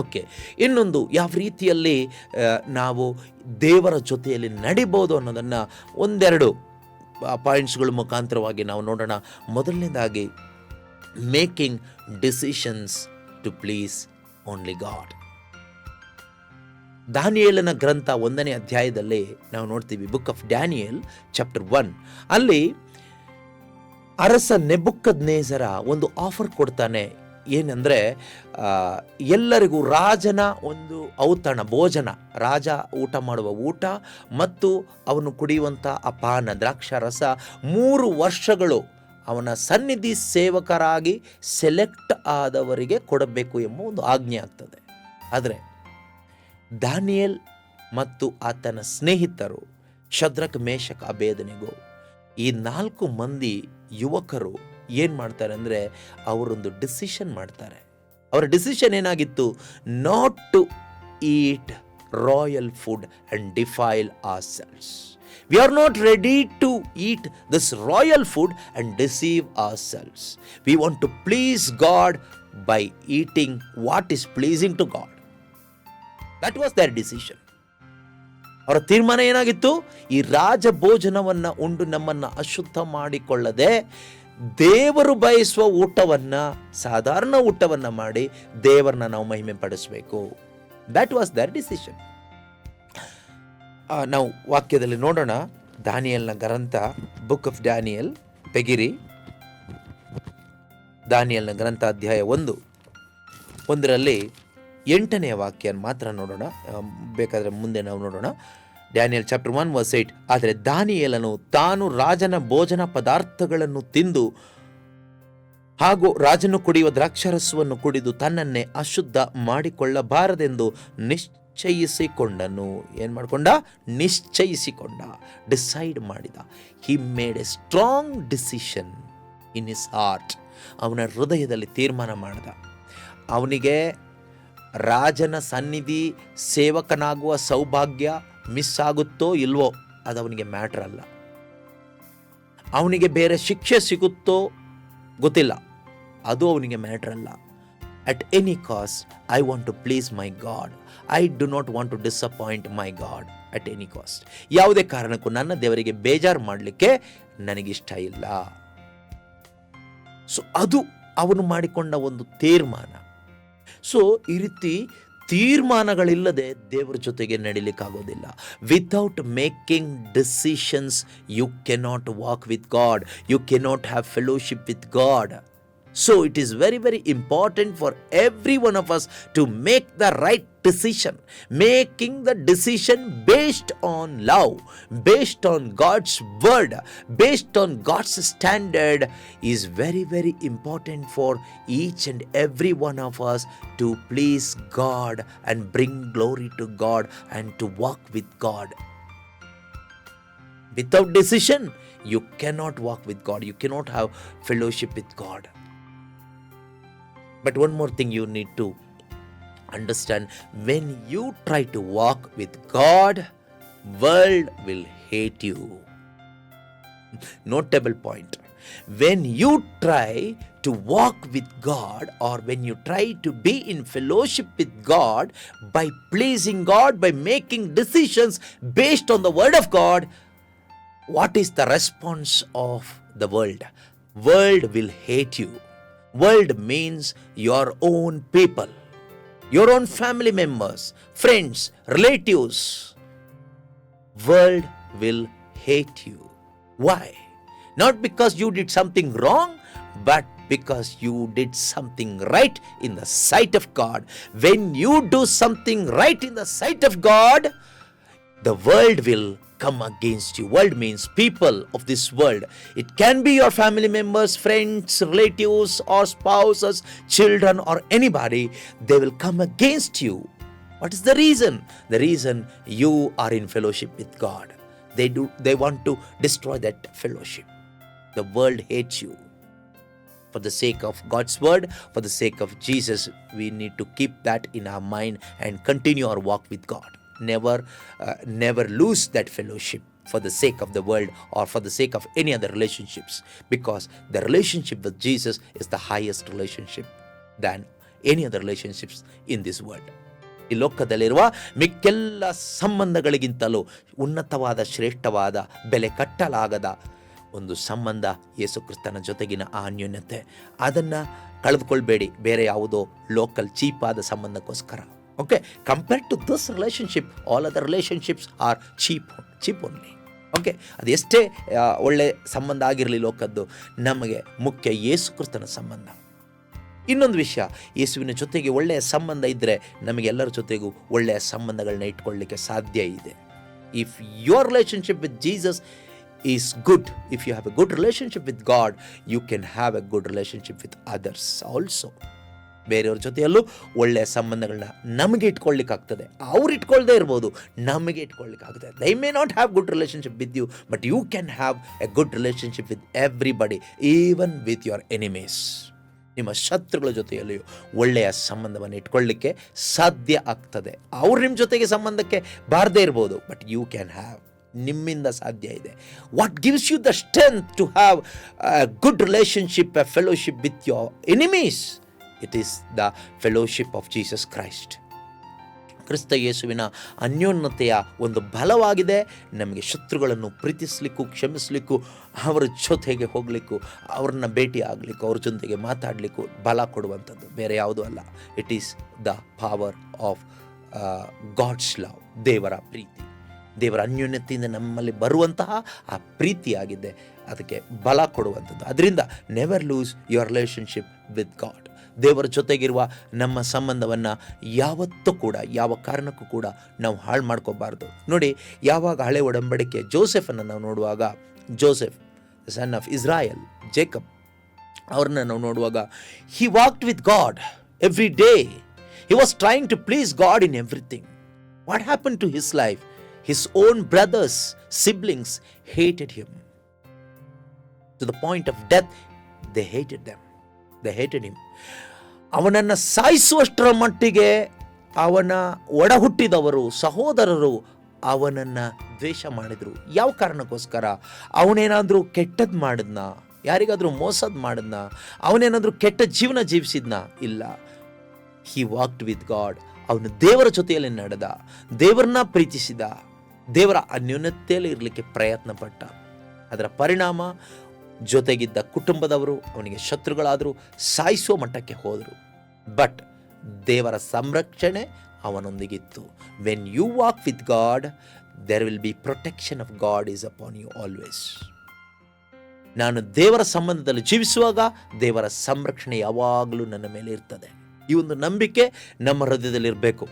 Okay, ಇನ್ನೊಂದು ಯಾವ ರೀತಿಯಲ್ಲಿ ನಾವು ದೇವರ ಜೊತೆಯಲ್ಲಿ ನಡಿಬೋದು ಅನ್ನೋದನ್ನು ಒಂದೆರಡು ಪಾಯಿಂಟ್ಸ್ಗಳ ಮುಖಾಂತರವಾಗಿ ನಾವು ನೋಡೋಣ. ಮೊದಲನೇದಾಗಿ, making decisions to please only God. ದಾನಿಯೇಲನ ಗ್ರಂಥ 1ನೇ ಅಧ್ಯಾಯದಲ್ಲಿ ನಾವು ನೋಡ್ತೀವಿ, ಬುಕ್ ಆಫ್ ಡ್ಯಾನಿಯಲ್ ಚಾಪ್ಟರ್ 1. ಅಲ್ಲಿ ಅರಸ ನೆಬುಕದ್ನೇಸರ ಒಂದು ಆಫರ್ ಕೊಡ್ತಾನೆ. ಏನಂದರೆ, ಎಲ್ಲರಿಗೂ ರಾಜನ ಒಂದು ಔತಣ, ಭೋಜನ, ರಾಜ ಊಟ ಮಾಡುವ ಊಟ ಮತ್ತು ಅವನು ಕುಡಿಯುವಂಥ ಅಪಾನ, ದ್ರಾಕ್ಷಾರಸ 3 ವರ್ಷಗಳು ಅವನ ಸನ್ನಿಧಿ ಸೇವಕರಾಗಿ ಸೆಲೆಕ್ಟ್ ಆದವರಿಗೆ ಕೊಡಬೇಕು ಎಂಬ ಒಂದು ಆಜ್ಞೆ ಆಗ್ತದೆ. ಆದರೆ ದಾನಿಯೇಲ್ ಮತ್ತು ಆತನ ಸ್ನೇಹಿತರು ಶದ್ರಕ್, ಮೇಷಕ್, ಅಬೇದನೆಗೋ ಈ 4 ಮಂದಿ ಯುವಕರು ಏನು ಮಾಡ್ತಾರೆ ಅಂದರೆ, ಅವರೊಂದು ಡಿಸಿಷನ್ ಮಾಡ್ತಾರೆ. ಅವರ ಡಿಸಿಷನ್ ಏನಾಗಿತ್ತು? Not to eat royal food and defile ourselves. We are not ready to eat this royal food and deceive ourselves. We want to please God by eating what is pleasing to God. That was their decision. ಅವರ ತೀರ್ಮಾನ ಏನಾಗಿತ್ತು? ಈ ರಾಜ ಭೋಜನವನ್ನು ಉಂಡು ನಮ್ಮನ್ನು ಅಶುದ್ಧ ಮಾಡಿಕೊಳ್ಳದೆ ದೇವರು ಬಯಸುವ ಊಟವನ್ನು, ಸಾಧಾರಣ ಊಟವನ್ನು ಮಾಡಿ ದೇವರನ್ನ ನಾವು ಮಹಿಮೆ ಪಡಿಸಬೇಕು. That was their decision. ನಾವು ವಾಕ್ಯದಲ್ಲಿ ನೋಡೋಣ. ದಾನಿಯಲ್ನ ಗ್ರಂಥ, ಬುಕ್ ಆಫ್ ಡ್ಯಾನಿಯಲ್, ತೆಗಿರಿ. ದಾನಿಯಲ್ನ ಗ್ರಂಥ ಅಧ್ಯಾಯ 1ರಲ್ಲಿ 8ನೇ ವಾಕ್ಯ ಮಾತ್ರ ನೋಡೋಣ. ಬೇಕಾದರೆ ಮುಂದೆ ನಾವು ನೋಡೋಣ. Daniel chapter 1 verse 8. ಆದರೆ ದಾನಿಯೇಲನು ತಾನು ರಾಜನ ಭೋಜನ ಪದಾರ್ಥಗಳನ್ನು ತಿಂದು ಹಾಗೂ ರಾಜನು ಕುಡಿಯುವ ದ್ರಾಕ್ಷಾರಸವನ್ನು ಕುಡಿದು ತನ್ನನ್ನೇ ಅಶುದ್ಧ ಮಾಡಿಕೊಳ್ಳಬಾರದೆಂದು ನಿಶ್ಚಯಿಸಿಕೊಂಡನು. ಏನು ಮಾಡಿಕೊಂಡ? ನಿಶ್ಚಯಿಸಿಕೊಂಡ, ಡಿಸೈಡ್ ಮಾಡಿದ. He made A strong decision in his heart. ಅವನ ಹೃದಯದಲ್ಲಿ ತೀರ್ಮಾನ ಮಾಡಿದ. ಅವನಿಗೆ ರಾಜನ ಸನ್ನಿಧಿ ಸೇವಕನಾಗುವ ಸೌಭಾಗ್ಯ ಮಿಸ್ ಆಗುತ್ತೋ ಇಲ್ವೋ ಅದು ಅವನಿಗೆ ಮ್ಯಾಟ್ರ್ ಅಲ್ಲ. ಅವನಿಗೆ ಬೇರೆ ಶಿಕ್ಷೆ ಸಿಗುತ್ತೋ ಗೊತ್ತಿಲ್ಲ, ಅದು ಅವನಿಗೆ ಮ್ಯಾಟ್ರ್ ಅಲ್ಲ. At any cost I want to please my God. I do not want to disappoint my God at any cost. ಯಾವುದೇ ಕಾರಣಕ್ಕೂ ನನ್ನ ದೇವರಿಗೆ ಬೇಜಾರು ಮಾಡಲಿಕ್ಕೆ ನನಗಿಷ್ಟ ಇಲ್ಲ. ಸೊ ಅದು ಅವನು ಮಾಡಿಕೊಂಡ ಒಂದು ತೀರ್ಮಾನ. ಸೊ ಈ ರೀತಿ ತೀರ್ಮಾನಗಳಿಲ್ಲದೆ ದೇವರ ಜೊತೆಗೆ ನಡಿಲಿಕ್ಕಾಗೋದಿಲ್ಲ. Without making decisions you cannot walk with God, you cannot have fellowship with God. So it is very, very important for every one of us to make the right decision. Making the decision based on love, based on God's word, based on God's standard is very, very important for each and every one of us to please God and bring glory to God and to walk with God. Without decision, you cannot walk with God. You cannot have fellowship with God. But one more thing you need to understand, when you try to walk with God, world will hate you. Notable point. When you try to walk with God, or when you try to be in fellowship with God, by pleasing God, by making decisions based on the word of God, what is the response of the world? World will hate you. World means your own people, your own family members, friends, relatives. World will hate you. Why? Not because you did something wrong, but because you did something right in the sight of God. When you do something right in the sight of God, the world will come against you. World means people of this world. It can be your family members, friends, relatives, or spouses, children, or anybody. They will come against you. What is the reason? The reason, you are in fellowship with God. They want to destroy that fellowship. The world hates you. For the sake of God's word, for the sake of Jesus, we need to keep that in our mind and continue our walk with God. Never lose that fellowship for the sake of the world, or for the sake of any other relationships, because the relationship with Jesus is the highest relationship than any other relationships in this world. ಈ ಲೋಕದಲ್ಲಿರುವ ಮಿಕ್ಕೆಲ್ಲ ಸಂಬಂಧಗಳಿಗಿಂತಲೂ ಉನ್ನತವಾದ, ಶ್ರೇಷ್ಠವಾದ, ಬೆಲೆ ಕಟ್ಟಲಾಗದ ಒಂದು ಸಂಬಂಧ ಯೇಸು ಕ್ರಿಸ್ತನ ಜೊತೆಗಿನ ಆ ಅನ್ಯೋನ್ಯತೆ. ಅದನ್ನು ಕಳೆದುಕೊಳ್ಬೇಡಿ ಬೇರೆ ಯಾವುದೋ ಲೋಕಲ್ ಚೀಪಾದ ಸಂಬಂಧಕ್ಕೋಸ್ಕರ. Okay, compared to this relationship, all other relationships are cheap only. Okay, ಅದು ಎಷ್ಟೇ ಒಳ್ಳೆ ಸಂಬಂಧ ಆಗಿರಲಿ ಲೋಕದ್ದು, ನಮಗೆ ಮುಖ್ಯ ಯೇಸು ಕ್ರಿಸ್ತನ ಸಂಬಂಧ. ಇನ್ನೊಂದು ವಿಷಯ, ಯೇಸುವಿನ ಜೊತೆಗೆ ಒಳ್ಳೆಯ ಸಂಬಂಧ ಇದ್ದರೆ ನಮಗೆಲ್ಲರ ಜೊತೆಗೂ ಒಳ್ಳೆಯ ಸಂಬಂಧಗಳನ್ನ ಇಟ್ಕೊಳ್ಳಲಿಕ್ಕೆ ಸಾಧ್ಯ ಇದೆ. If your relationship with Jesus is good, if you have a good relationship with God, you can have a good relationship with others also. ಬೇರೆಯವ್ರ ಜೊತೆಯಲ್ಲೂ ಒಳ್ಳೆಯ ಸಂಬಂಧಗಳನ್ನ ನಮಗೆ ಇಟ್ಕೊಳ್ಳಿಕ್ಕಾಗ್ತದೆ. ಅವ್ರು ಇಟ್ಕೊಳ್ದೇ ಇರ್ಬೋದು, ನಮಗೆ ಇಟ್ಕೊಳ್ಳಿಕ್ಕಾಗ್ತದೆ. they may not have good relationship with you, but you can have a good relationship with everybody, even with your enemies. ನಿಮ್ಮ ಶತ್ರುಗಳ ಜೊತೆಯಲ್ಲಿಯೂ ಒಳ್ಳೆಯ ಸಂಬಂಧವನ್ನು ಇಟ್ಕೊಳ್ಳಿಕ್ಕೆ ಸಾಧ್ಯ ಆಗ್ತದೆ. ಅವ್ರು ನಿಮ್ಮ ಜೊತೆಗೆ ಸಂಬಂಧಕ್ಕೆ ಬಾರದೇ ಇರ್ಬೋದು, ಬಟ್ ಯು ಕ್ಯಾನ್ ಹ್ಯಾವ್, ನಿಮ್ಮಿಂದ ಸಾಧ್ಯ ಇದೆ. What gives you the strength to have a good relationship, a fellowship with your enemies? It is the fellowship of Jesus Christ. ಕ್ರಿಸ್ತ ಯೇಸುವಿನ ಅನ್ಯೋನ್ಯತೆಯ ಒಂದು ಬಲವಾಗಿದೆ ನಮಗೆ ಶತ್ರುಗಳನ್ನು ಪ್ರೀತಿಸಲಿಕ್ಕೂ, ಕ್ಷಮಿಸಲಿಕ್ಕೂ, ಅವರ ಜೊತೆಗೆ ಹೋಗಲಿಕ್ಕೂ, ಅವ್ರನ್ನ ಭೇಟಿ ಆಗಲಿಕ್ಕೂ, ಅವ್ರ ಜೊತೆಗೆ ಮಾತಾಡಲಿಕ್ಕೂ ಬಲ ಕೊಡುವಂಥದ್ದು ಬೇರೆ ಯಾವುದೂ ಅಲ್ಲ. It is the power of God's love, ದೇವರ ಪ್ರೀತಿ, ದೇವರ ಅನ್ಯೋನ್ಯತೆಯಿಂದ ನಮ್ಮಲ್ಲಿ ಬರುವಂತಹ ಆ ಪ್ರೀತಿಯಾಗಿದೆ, ಅದಕ್ಕೆ ಬಲ ಕೊಡುವಂಥದ್ದು. ಅದರಿಂದ never lose your relationship with god. ದೇವರ ಜೊತೆಗಿರುವ ನಮ್ಮ ಸಂಬಂಧವನ್ನು ಯಾವತ್ತೂ ಕೂಡ, ಯಾವ ಕಾರಣಕ್ಕೂ ಕೂಡ ನಾವು ಹಾಳು ಮಾಡ್ಕೋಬಾರ್ದು. ನೋಡಿ, ಯಾವಾಗ ಹಳೆ ಒಡಂಬಡಿಕೆ ಜೋಸೆಫನ್ನು ನಾವು ನೋಡುವಾಗ, Joseph son of Israel, Jacob ಅವ್ರನ್ನ ನಾವು ನೋಡುವಾಗ, he walked with God every day. He was trying to please God in everything. What happen to his life? His own brothers, siblings hated him. To the point of death, they hated them. They hated him. ಅವನನ್ನು ಸಾಯಿಸುವಷ್ಟರ ಮಟ್ಟಿಗೆ ಅವನ ಒಡ ಹುಟ್ಟಿದವರು, ಸಹೋದರರು ಅವನನ್ನು ದ್ವೇಷ ಮಾಡಿದರು. ಯಾವ ಕಾರಣಕ್ಕೋಸ್ಕರ? ಅವನೇನಾದರೂ ಕೆಟ್ಟದ್ದು ಮಾಡಿದ್ನ? ಯಾರಿಗಾದರೂ ಮೋಸದ ಮಾಡಿದ್ನ? ಅವನೇನಾದರೂ ಕೆಟ್ಟ ಜೀವನ ಜೀವಿಸಿದ್ನ? ಇಲ್ಲ. ಹಿ ವಾಕ್ಡ್ ವಿತ್ ಗಾಡ್. ಅವನು ದೇವರ ಜೊತೆಯಲ್ಲಿ ನಡೆದ, ದೇವರನ್ನ ಪ್ರೀತಿಸಿದ, ದೇವರ ಅನ್ಯೋನ್ಯತೆಯಲ್ಲಿ ಇರಲಿಕ್ಕೆ ಪ್ರಯತ್ನ ಪಟ್ಟ. ಅದರ ಪರಿಣಾಮ ಜೊತೆಗಿದ್ದ ಕುಟುಂಬದವರು ಅವನಿಗೆ ಶತ್ರುಗಳಾದರು, ಸಾಯಿಸುವ ಮಟ್ಟಕ್ಕೆ ಹೋದರು. ಬಟ್ ದೇವರ ಸಂರಕ್ಷಣೆ ಅವನೊಂದಿಗಿತ್ತು. When you walk with God, there will be protection of God is upon you always. ನಾನು ದೇವರ ಸಂಬಂಧದಲ್ಲಿ ಜೀವಿಸುವಾಗ ದೇವರ ಸಂರಕ್ಷಣೆ ಯಾವಾಗಲೂ ನನ್ನ ಮೇಲೆ ಇರ್ತದೆ. ಈ ಒಂದು ನಂಬಿಕೆ ನಮ್ಮ ಹೃದಯದಲ್ಲಿರಬೇಕು.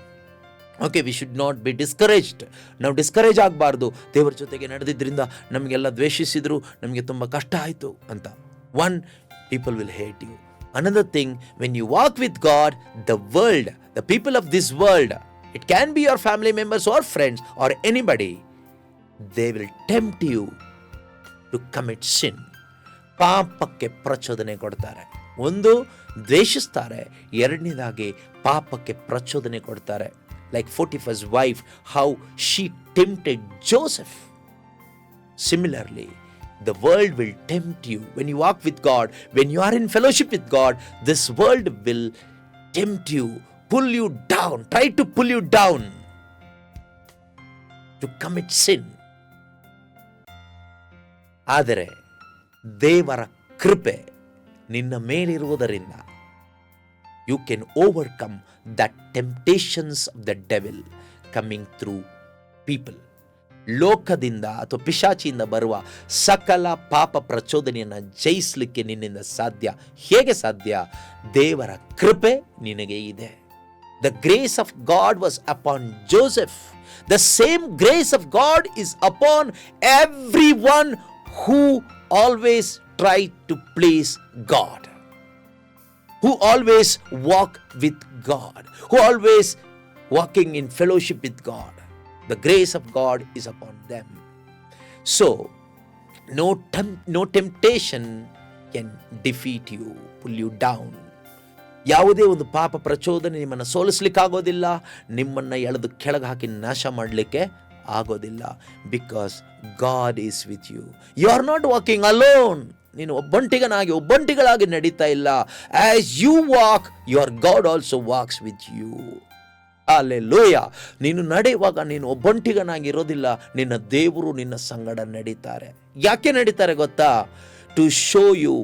Okay, we should not be discouraged. ನಾವು ಡಿಸ್ಕರೇಜ್ ಆಗಬಾರ್ದು. ದೇವರ ಜೊತೆಗೆ ನಡೆದಿದ್ದರಿಂದ ನಮಗೆಲ್ಲ ದ್ವೇಷಿಸಿದ್ರು, ನಮಗೆ ತುಂಬ ಕಷ್ಟ ಆಯಿತು ಅಂತ. One, people will hate you. Another thing, when you walk with God, the world, the people of this world, it can be your family members or friends or anybody, they will tempt you to commit sin. ಪಾಪಕ್ಕೆ ಪ್ರಚೋದನೆ ಕೊಡ್ತಾರೆ. ಒಂದು ದ್ವೇಷಿಸ್ತಾರೆ, ಎರಡನೇದಾಗಿ ಪಾಪಕ್ಕೆ ಪ್ರಚೋದನೆ ಕೊಡ್ತಾರೆ. Like Potiphar's wife, how she tempted Joseph. Similarly, the world will tempt you. When you walk with God, when you are in fellowship with God, this world will tempt you, pull you down, try to pull you down to commit sin. ಆದರೆ ದೇವರ ಕೃಪೆ ನಿನ್ನ ಮೇಲಿರುವುದರಿಂದ you can overcome the temptations of the devil coming through people. ಲೋಕದಿಂದ ಅಥವಾ ಪಿಶಾಚಿಯಿಂದ ಬರುವ ಸಕಲ ಪಾಪ ಪ್ರಚೋದನೆಯನ್ನು ಜಯಿಸಲಿಕ್ಕೆ ನಿನ್ನಿಂದ ಸಾಧ್ಯ. ಹೇಗೆ ಸಾಧ್ಯ? ದೇವರ ಕೃಪೆ ನಿನಗೆ ಇದೆ. The grace of God was upon Joseph. The same grace of God is upon everyone who always try to please God, who always walk with God, who always walking in fellowship with God. The grace of God is upon them. So, no temptation can defeat you, pull you down. ಯಾವುದೇ ಒಂದು ಪಾಪ ಪ್ರಚೋದನೆ ನಿಮ್ಮನ್ನು ಸೋಲಿಸ್ಲಿಕ್ಕಾಗೋದಿಲ್ಲ, ನಿಮ್ಮನ್ನು ಎಳೆದು ಕೆಳಗೆ ಹಾಕಿ ನಾಶ ಮಾಡಲಿಕ್ಕೆ ಆಗೋದಿಲ್ಲ. Because God is with you. You are not walking alone. ನೀನು ಒಬ್ಬಂಟಿಗಳಾಗಿ ನಡೀತಾ ಇಲ್ಲ. As you walk, your God also walks with you. Hallelujah. ನೀನು ನಡೆಯುವಾಗ ನೀನು ಒಬ್ಬಂಟಿಗನಾಗಿರೋದಿಲ್ಲ, ನಿನ್ನ ದೇವರು ನಿನ್ನ ಸಂಗಡ ನಡೀತಾರೆ. ಯಾಕೆ ನಡೀತಾರೆ ಗೊತ್ತಾ? To show you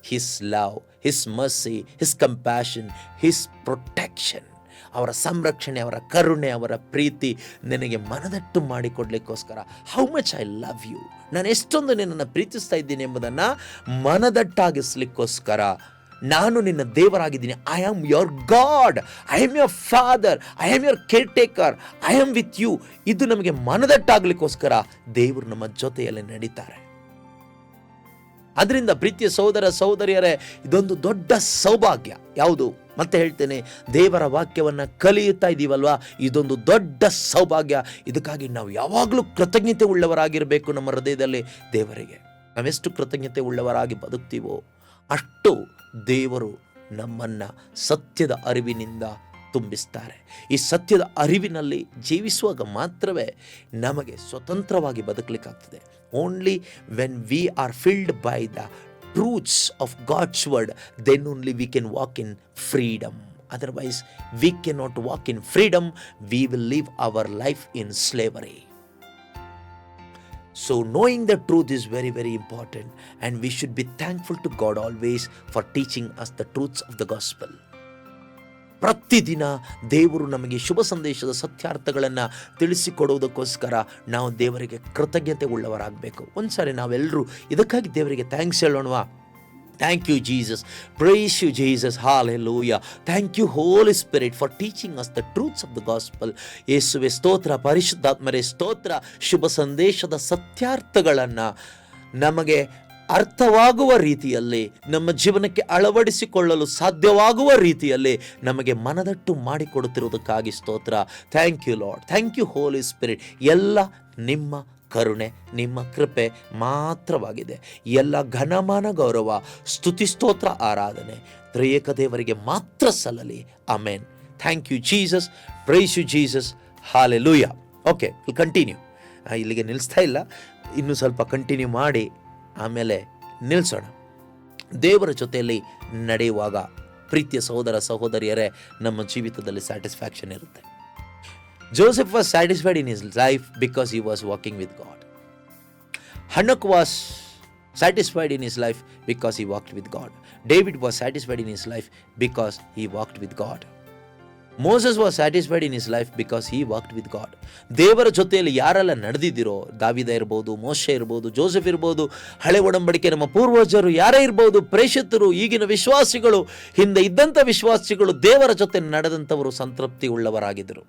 his love, his mercy, his compassion, his protection. ಅವರ ಸಂರಕ್ಷಣೆ, ಅವರ ಕರುಣೆ, ಅವರ ಪ್ರೀತಿ ನಿನಗೆ ಮನದಟ್ಟು ಮಾಡಿಕೊಡ್ಲಿಕ್ಕೋಸ್ಕರ. How much I love you, ನಾನು ಎಷ್ಟೊಂದು ನಿನ್ನನ್ನು ಪ್ರೀತಿಸ್ತಾ ಇದ್ದೀನಿ ಎಂಬುದನ್ನು ಮನದಟ್ಟಾಗಿಸ್ಲಿಕ್ಕೋಸ್ಕರ ನಾನು ನಿನ್ನ ದೇವರಾಗಿದ್ದೀನಿ. I am your God, I am your father, I am your caretaker, I am with you. ಇದು ನಮಗೆ ಮನದಟ್ಟಾಗಲಿಕ್ಕೋಸ್ಕರ ದೇವರು ನಮ್ಮ ಜೊತೆಯಲ್ಲಿ ನಡೀತಾರೆ. ಅದರಿಂದ ಪ್ರೀತಿಯ ಸಹೋದರ ಸಹೋದರಿಯರೇ, ಇದೊಂದು ದೊಡ್ಡ ಸೌಭಾಗ್ಯ. ಯಾವುದು? ಮತ್ತೆ ಹೇಳ್ತೇನೆ, ದೇವರ ವಾಕ್ಯವನ್ನು ಕಲಿಯುತ್ತಾ ಇದ್ದೀವಲ್ವಾ, ಇದೊಂದು ದೊಡ್ಡ ಸೌಭಾಗ್ಯ. ಇದಕ್ಕಾಗಿ ನಾವು ಯಾವಾಗಲೂ ಕೃತಜ್ಞತೆ ಉಳ್ಳವರಾಗಿರಬೇಕು. ನಮ್ಮ ಹೃದಯದಲ್ಲಿ ದೇವರಿಗೆ ನಾವೆಷ್ಟು ಕೃತಜ್ಞತೆ ಉಳ್ಳವರಾಗಿ ಬದುಕ್ತೀವೋ ಅಷ್ಟು ದೇವರು ನಮ್ಮನ್ನು ಸತ್ಯದ ಅರಿವಿನಿಂದ ತುಂಬಿಸ್ತಾರೆ. ಈ ಸತ್ಯದ ಅರಿವಿನಲ್ಲಿ ಜೀವಿಸುವಾಗ ಮಾತ್ರವೇ ನಮಗೆ ಸ್ವತಂತ್ರವಾಗಿ ಬದುಕಲಿಕ್ಕಾಗ್ತದೆ. Only when we are filled by the truths of God's word, then only we can walk in freedom. Otherwise we cannot walk in freedom. We will live our life in slavery. So knowing the truth is very, very important, and we should be thankful to God always for teaching us the truths of the gospel. ಪ್ರತಿದಿನ ದೇವರು ನಮಗೆ ಶುಭ ಸಂದೇಶದ ಸತ್ಯಾರ್ಥಗಳನ್ನು ತಿಳಿಸಿಕೊಡುವುದಕ್ಕೋಸ್ಕರ ನಾವು ದೇವರಿಗೆ ಕೃತಜ್ಞತೆ ಉಳ್ಳವರಾಗಬೇಕು. ಒಂದ್ಸಾರಿ ನಾವೆಲ್ಲರೂ ಇದಕ್ಕಾಗಿ ದೇವರಿಗೆ thanks ಹೇಳೋಣವಾ? Thank you, Jesus. Praise you, Jesus. Hallelujah. Thank you, Holy Spirit, for teaching us the truths of the gospel. ಯೇಸುವೆ ಸ್ತೋತ್ರ, ಪರಿಶುದ್ಧಾತ್ಮರೇ ಸ್ತೋತ್ರ. ಶುಭ ಸಂದೇಶದ ಸತ್ಯಾರ್ಥಗಳನ್ನು ನಮಗೆ ಅರ್ಥವಾಗುವ ರೀತಿಯಲ್ಲಿ, ನಮ್ಮ ಜೀವನಕ್ಕೆ ಅಳವಡಿಸಿಕೊಳ್ಳಲು ಸಾಧ್ಯವಾಗುವ ರೀತಿಯಲ್ಲಿ ನಮಗೆ ಮನದಟ್ಟು ಮಾಡಿಕೊಡುತ್ತಿರುವುದಕ್ಕಾಗಿ ಸ್ತೋತ್ರ. Thank you Lord. Thank you Holy Spirit. ಎಲ್ಲ ನಿಮ್ಮ ಕರುಣೆ, ನಿಮ್ಮ ಕೃಪೆ ಮಾತ್ರವಾಗಿದೆ. ಎಲ್ಲ ಘನಮಾನ, ಗೌರವ, ಸ್ತುತಿ, ಸ್ತೋತ್ರ, ಆರಾಧನೆ ತ್ರಿಯೇಕ ದೇವರಿಗೆ ಮಾತ್ರ ಸಲ್ಲಲಿ. Amen. Thank you Jesus. Praise you Jesus. Hallelujah. Okay, continue. ಇಲ್ಲಿಗೆ ನಿಲ್ಲಿಸ್ತಾ ಇಲ್ಲ, ಇನ್ನೂ ಸ್ವಲ್ಪ ಕಂಟಿನ್ಯೂ ಮಾಡಿ ಆಮೇಲೆ ನಿಲ್ಲಿಸೋಣ. ದೇವರ ಜೊತೆಯಲ್ಲಿ ನಡೆಯುವಾಗ ಪ್ರೀತಿಯ ಸಹೋದರ ಸಹೋದರಿಯರೇ, ನಮ್ಮ ಜೀವಿತದಲ್ಲಿ ಸ್ಯಾಟಿಸ್ಫ್ಯಾಕ್ಷನ್ ಇರುತ್ತೆ. Joseph was satisfied in his life because he was walking with God. Hanok was satisfied in his life because he walked with God. David was satisfied in his life because he walked with God. Moses was satisfied in his life because he walked with God. ದೇವರ ಜೊತೆಯಲ್ಲಿ ಯಾರೆಲ್ಲ ನಡೆದಿದ್ದೀರೋ, ದಾವಿದ ಇರ್ಬೋದು, ಮೋಶೆ ಇರ್ಬೋದು, Joseph ಇರ್ಬೋದು, ಹಳೆ ಒಡಂಬಡಿಕೆ ನಮ್ಮ ಪೂರ್ವಜರು ಯಾರೇ ಇರ್ಬೋದು, ಪ್ರೇಷಿತರು, ಈಗಿನ ವಿಶ್ವಾಸಿಗಳು, ಹಿಂದೆ ಇದ್ದಂಥ ವಿಶ್ವಾಸಿಗಳು, ದೇವರ ಜೊತೆ ನಡೆದಂಥವರು ಸಂತೃಪ್ತಿ ಉಳ್ಳವರಾಗಿದ್ದರು.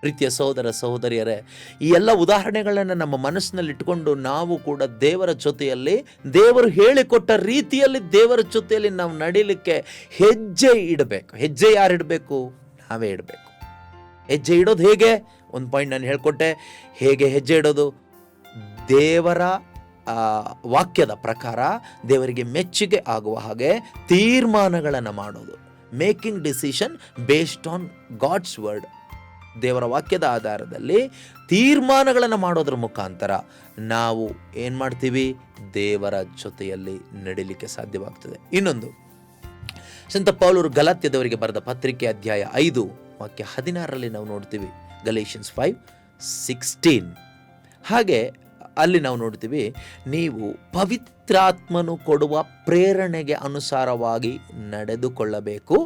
ಪ್ರೀತಿಯ ಸಹೋದರ ಸಹೋದರಿಯರೇ, ಈ ಎಲ್ಲ ಉದಾಹರಣೆಗಳನ್ನು ನಮ್ಮ ಮನಸ್ಸಿನಲ್ಲಿ ಇಟ್ಕೊಂಡು ನಾವು ಕೂಡ ದೇವರ ಜೊತೆಯಲ್ಲಿ, ದೇವರು ಹೇಳಿಕೊಟ್ಟ ರೀತಿಯಲ್ಲಿ ದೇವರ ಜೊತೆಯಲ್ಲಿ ನಾವು ನಡೀಲಿಕ್ಕೆ ಹೆಜ್ಜೆ ಇಡಬೇಕು. ಹೆಜ್ಜೆ ಯಾರು ಇಡಬೇಕು? ನಾವೇ ಇಡಬೇಕು. ಹೆಜ್ಜೆ ಇಡೋದು ಹೇಗೆ? ಒಂದು ಪಾಯಿಂಟ್ ನಾನು ಹೇಳ್ಕೊಟ್ಟೆ. ಹೇಗೆ ಹೆಜ್ಜೆ ಇಡೋದು? ದೇವರ ವಾಕ್ಯದ ಪ್ರಕಾರ ದೇವರಿಗೆ ಮೆಚ್ಚುಗೆ ಆಗುವ ಹಾಗೆ ತೀರ್ಮಾನಗಳನ್ನು ಮಾಡೋದು. Making decision based on God's word. ದೇವರ ವಾಕ್ಯದ ಆಧಾರದಲ್ಲಿ ತೀರ್ಮಾನಗಳನ್ನು ಮಾಡೋದ್ರ ಮುಖಾಂತರ ನಾವು ಏನು ಮಾಡ್ತೀವಿ? ದೇವರ ಜೊತೆಯಲ್ಲಿ ನಡಿಲಿಕ್ಕೆ ಸಾಧ್ಯವಾಗ್ತದೆ. ಇನ್ನೊಂದು, ಸಂತ ಪೌಲರು ಗಲಾತ್ಯದವರಿಗೆ ಬರೆದ ಪತ್ರಿಕೆ ಅಧ್ಯಾಯ 5 ವಾಕ್ಯ 16ರಲ್ಲಿ ನಾವು ನೋಡ್ತೀವಿ. ಗಲೇಷಿಯನ್ಸ್ 5:16. ಹಾಗೆ ಅಲ್ಲಿ ನಾವು ನೋಡ್ತೀವಿ, ನೀವು ಪವಿತ್ರಾತ್ಮನು ಕೊಡುವ ಪ್ರೇರಣೆಗೆ ಅನುಸಾರವಾಗಿ ನಡೆದುಕೊಳ್ಳಬೇಕು,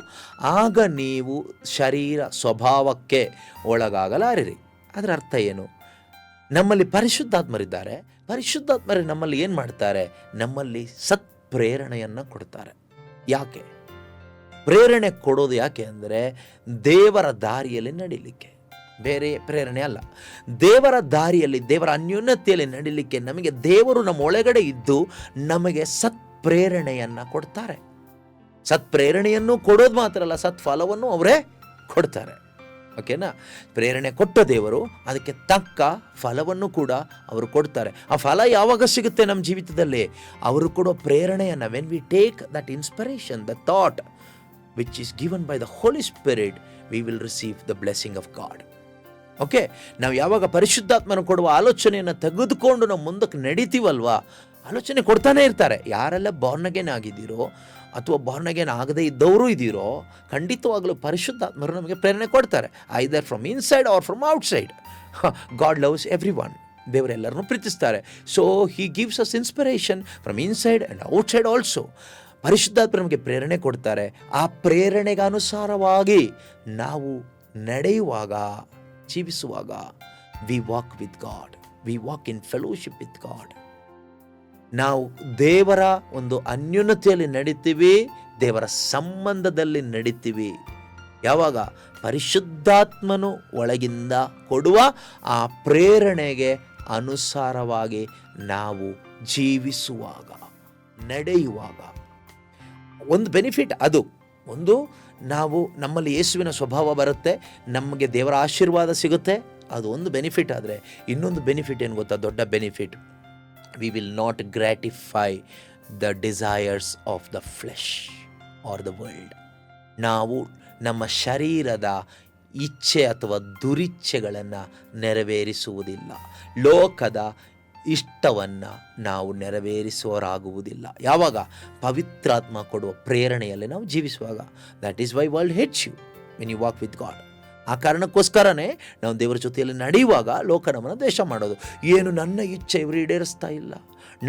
ಆಗ ನೀವು ಶರೀರ ಸ್ವಭಾವಕ್ಕೆ ಒಳಗಾಗಲಾರಿರಿ. ಅದರ ಅರ್ಥ ಏನು? ನಮ್ಮಲ್ಲಿ ಪರಿಶುದ್ಧಾತ್ಮರಿದ್ದಾರೆ. ಪರಿಶುದ್ಧಾತ್ಮರೇ ನಮ್ಮಲ್ಲಿ ಏನು ಮಾಡ್ತಾರೆ? ನಮ್ಮಲ್ಲಿ ಸತ್ಪ್ರೇರಣೆಯನ್ನು ಕೊಡ್ತಾರೆ. ಯಾಕೆ ಪ್ರೇರಣೆ ಕೊಡೋದು? ಯಾಕೆ ಅಂದರೆ ದೇವರ ದಾರಿಯಲ್ಲಿ ನಡಿಲಿಕ್ಕೆ, ಬೇರೆ ಪ್ರೇರಣೆ ಅಲ್ಲ. ದೇವರ ದಾರಿಯಲ್ಲಿ, ದೇವರ ಅನ್ಯೋನ್ಯತೆಯಲ್ಲಿ ನಡಿಲಿಕ್ಕೆ ನಮಗೆ ದೇವರು ನಮ್ಮ ಒಳಗಡೆ ಇದ್ದು ನಮಗೆ ಸತ್ಪ್ರೇರಣೆಯನ್ನು ಕೊಡ್ತಾರೆ. ಸತ್ಪ್ರೇರಣೆಯನ್ನು ಕೊಡೋದು ಮಾತ್ರ ಅಲ್ಲ, ಸತ್ಫಲವನ್ನು ಅವರೇ ಕೊಡ್ತಾರೆ. ಓಕೆನಾ? ಪ್ರೇರಣೆ ಕೊಟ್ಟ ದೇವರು ಅದಕ್ಕೆ ತಕ್ಕ ಫಲವನ್ನು ಕೂಡ ಅವರು ಕೊಡ್ತಾರೆ. ಆ ಫಲ ಯಾವಾಗ ಸಿಗುತ್ತೆ ನಮ್ಮ ಜೀವಿತದಲ್ಲಿ? ಅವರು ಕೊಡೋ ಪ್ರೇರಣೆಯನ್ನು, when we take that inspiration, the thought which is given by the Holy Spirit, we will receive the blessing of God. Okay, ನಾವು ಯಾವಾಗ ಪರಿಶುದ್ಧಾತ್ಮನ ಕೊಡುವ ಆಲೋಚನೆಯನ್ನು ತೆಗೆದುಕೊಂಡು ನಾವು ಮುಂದಕ್ಕೆ ನಡೀತೀವಲ್ವಾ, ಆಲೋಚನೆ ಕೊಡ್ತಾನೆ ಇರ್ತಾರೆ. ಯಾರೆಲ್ಲ ಬಾರ್ನ್ ಅಗೇನ್ ಆಗಿದ್ದೀರೋ ಅಥವಾ ಬಾರ್ನ್ ಅಗೇನ್ ಆಗದೇ ಇದ್ದವರು ಇದ್ದೀರೋ, ಖಂಡಿತವಾಗಲೂ ಪರಿಶುದ್ಧಾತ್ಮರು ನಮಗೆ ಪ್ರೇರಣೆ ಕೊಡ್ತಾರೆ, either from inside or from outside. God loves every one. ದೇವರೆಲ್ಲರನ್ನು ಪ್ರೀತಿಸ್ತಾರೆ. So he gives us inspiration from inside and outside also. ಪರಿಶುದ್ಧಾತ್ಮ ನಮಗೆ ಪ್ರೇರಣೆ ಕೊಡ್ತಾರೆ. ಆ ಪ್ರೇರಣೆಗೆ ಅನುಸಾರವಾಗಿ ನಾವು ನಡೆಯುವಾಗ, ಜೀವಿಸುವಾಗ, we walk with God, we walk in fellowship with God. ನಾವು ದೇವರ ಒಂದು ಅನ್ಯೋನ್ಯತೆಯಲ್ಲಿ ನಡೀತೀವಿ, ದೇವರ ಸಂಬಂಧದಲ್ಲಿ ನಡೀತೀವಿ. ಯಾವಾಗ? ಪರಿಶುದ್ಧಾತ್ಮನು ಒಳಗಿಂದ ಕೊಡುವ ಆ ಪ್ರೇರಣೆಗೆ ಅನುಸಾರವಾಗಿ ನಾವು ಜೀವಿಸುವಾಗ, ನಡೆಯುವಾಗ. ಒಂದು ಬೆನಿಫಿಟ್ ಅದು. ಒಂದು, ನಾವು ನಮ್ಮಲ್ಲಿ ಯೇಸುವಿನ ಸ್ವಭಾವ ಬರುತ್ತೆ, ನಮಗೆ ದೇವರ ಆಶೀರ್ವಾದ ಸಿಗುತ್ತೆ, ಅದು ಒಂದು ಬೆನಿಫಿಟ್. ಆದರೆ ಇನ್ನೊಂದು ಬೆನಿಫಿಟ್ ಏನು ಗೊತ್ತಾ? ದೊಡ್ಡ benefit. We will not gratify the desires of the flesh or the world. ನಾವು ನಮ್ಮ ಶರೀರದ ಇಚ್ಛೆ ಅಥವಾ ದುರಿಚ್ಛೆಗಳನ್ನು ನೆರವೇರಿಸುವುದಿಲ್ಲ. ಲೋಕದ ಇಷ್ಟವನ್ನು ನಾವು ನೆರವೇರಿಸುವರಾಗುವುದಿಲ್ಲ. ಯಾವಾಗ? ಪವಿತ್ರಾತ್ಮ ಕೊಡುವ ಪ್ರೇರಣೆಯಲ್ಲಿ ನಾವು ಜೀವಿಸುವಾಗ. That is why world hates you when you walk with God. ಆ ಕಾರಣಕ್ಕೋಸ್ಕರನೇ ನಾವು ದೇವರ ಜೊತೆಯಲ್ಲಿ ನಡೆಯುವಾಗ ಲೋಕ ನಮ್ಮನ್ನು ದ್ವೇಷ ಮಾಡೋದು. ಏನು ನನ್ನ ಇಚ್ಛೆ ಇವರು ಈಡೇರಿಸ್ತಾ ಇಲ್ಲ,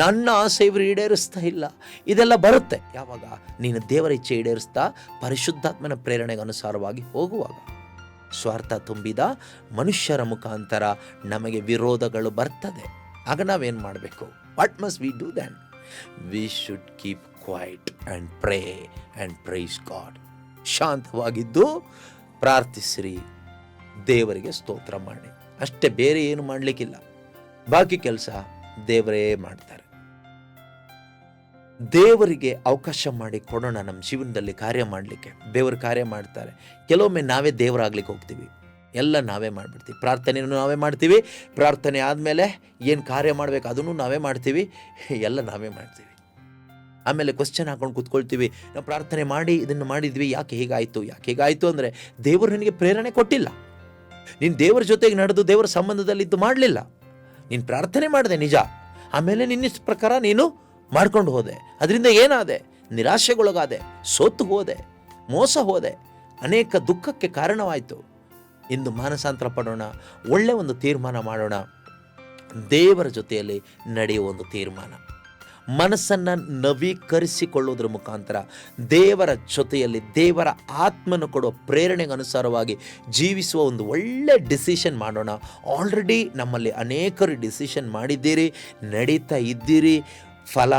ನನ್ನ ಆಸೆ ಇವರು ಈಡೇರಿಸ್ತಾ ಇಲ್ಲ, ಇದೆಲ್ಲ ಬರುತ್ತೆ. ಯಾವಾಗ? ನೀನು ದೇವರ ಇಚ್ಛೆ ಈಡೇರಿಸ್ತಾ ಪರಿಶುದ್ಧಾತ್ಮನ ಪ್ರೇರಣೆಗೆ ಅನುಸಾರವಾಗಿ ಹೋಗುವಾಗ. ಸ್ವಾರ್ಥ ತುಂಬಿದ ಮನುಷ್ಯರ ಮುಖಾಂತರ ನಮಗೆ ವಿರೋಧಗಳು ಬರ್ತದೆ. ಆಗ ನಾವೇನು ಮಾಡಬೇಕು? What must we do then? We should keep quiet and pray and praise God. ಶಾಂತವಾಗಿದ್ದು ಪ್ರಾರ್ಥಿಸಿರಿ, ದೇವರಿಗೆ ಸ್ತೋತ್ರ ಮಾಡಿ, ಅಷ್ಟೇ. ಬೇರೆ ಏನು ಮಾಡಲಿಕ್ಕಿಲ್ಲ. ಬಾಕಿ ಕೆಲಸ ದೇವರೇ ಮಾಡ್ತಾರೆ. ದೇವರಿಗೆ ಅವಕಾಶ ಮಾಡಿ ಕೊಡೋಣ ನಮ್ಮ ಜೀವನದಲ್ಲಿ ಕಾರ್ಯ ಮಾಡಲಿಕ್ಕೆ. ದೇವರು ಕಾರ್ಯ ಮಾಡ್ತಾರೆ. ಕೆಲವೊಮ್ಮೆ ನಾವೇ ದೇವರಾಗ್ಲಿಕ್ಕೆ ಹೋಗ್ತೀವಿ, ಎಲ್ಲ ನಾವೇ ಮಾಡಿಬಿಡ್ತೀವಿ. ಪ್ರಾರ್ಥನೆಯನ್ನು ನಾವೇ ಮಾಡ್ತೀವಿ, ಪ್ರಾರ್ಥನೆ ಆದಮೇಲೆ ಏನು ಕಾರ್ಯ ಮಾಡಬೇಕು ಅದನ್ನು ನಾವೇ ಮಾಡ್ತೀವಿ, ಎಲ್ಲ ನಾವೇ ಮಾಡ್ತೀವಿ. ಆಮೇಲೆ ಕ್ವಶ್ಚನ್ ಹಾಕೊಂಡು ಕೂತ್ಕೊಳ್ತೀವಿ, ನಾವು ಪ್ರಾರ್ಥನೆ ಮಾಡಿ ಇದನ್ನು ಮಾಡಿದ್ವಿ, ಯಾಕೆ ಹೀಗಾಯಿತು ಅಂದರೆ ದೇವರು ನಿನಗೆ ಪ್ರೇರಣೆ ಕೊಟ್ಟಿಲ್ಲ. ನೀನು ದೇವರ ಜೊತೆಗೆ ನಡೆದು ದೇವರ ಸಂಬಂಧದಲ್ಲಿದ್ದು ಮಾಡಲಿಲ್ಲ. ನೀನು ಪ್ರಾರ್ಥನೆ ಮಾಡಿದೆ ನಿಜ, ಆಮೇಲೆ ನಿನ್ನ ಪ್ರಕಾರ ನೀನು ಮಾಡ್ಕೊಂಡು ಹೋದೆ. ಅದರಿಂದ ಏನಾದೆ? ನಿರಾಶೆಗೊಳಗಾದೆ, ಸೋತು ಹೋದೆ, ಮೋಸ ಹೋದೆ, ಅನೇಕ ದುಃಖಕ್ಕೆ ಕಾರಣವಾಯಿತು. ಇಂದು ಮಾನಸಾಂತರ ಪಡೋಣ, ಒಳ್ಳೆಯ ಒಂದು ತೀರ್ಮಾನ ಮಾಡೋಣ. ದೇವರ ಜೊತೆಯಲ್ಲಿ ನಡೆಯುವ ಒಂದು ತೀರ್ಮಾನ, ಮನಸ್ಸನ್ನು ನವೀಕರಿಸಿಕೊಳ್ಳುವುದರ ಮುಖಾಂತರ ದೇವರ ಜೊತೆಯಲ್ಲಿ ದೇವರ ಆತ್ಮನ ಕೊಡುವ ಪ್ರೇರಣೆಗೆ ಅನುಸಾರವಾಗಿ ಜೀವಿಸುವ ಒಂದು ಒಳ್ಳೆ ಡಿಸಿಷನ್ ಮಾಡೋಣ. ಆಲ್ರೆಡಿ ನಮ್ಮಲ್ಲಿ ಅನೇಕರು ಡಿಸಿಷನ್ ಮಾಡಿದ್ದೀರಿ, ನಡೀತಾ ಇದ್ದೀರಿ, ಫಲ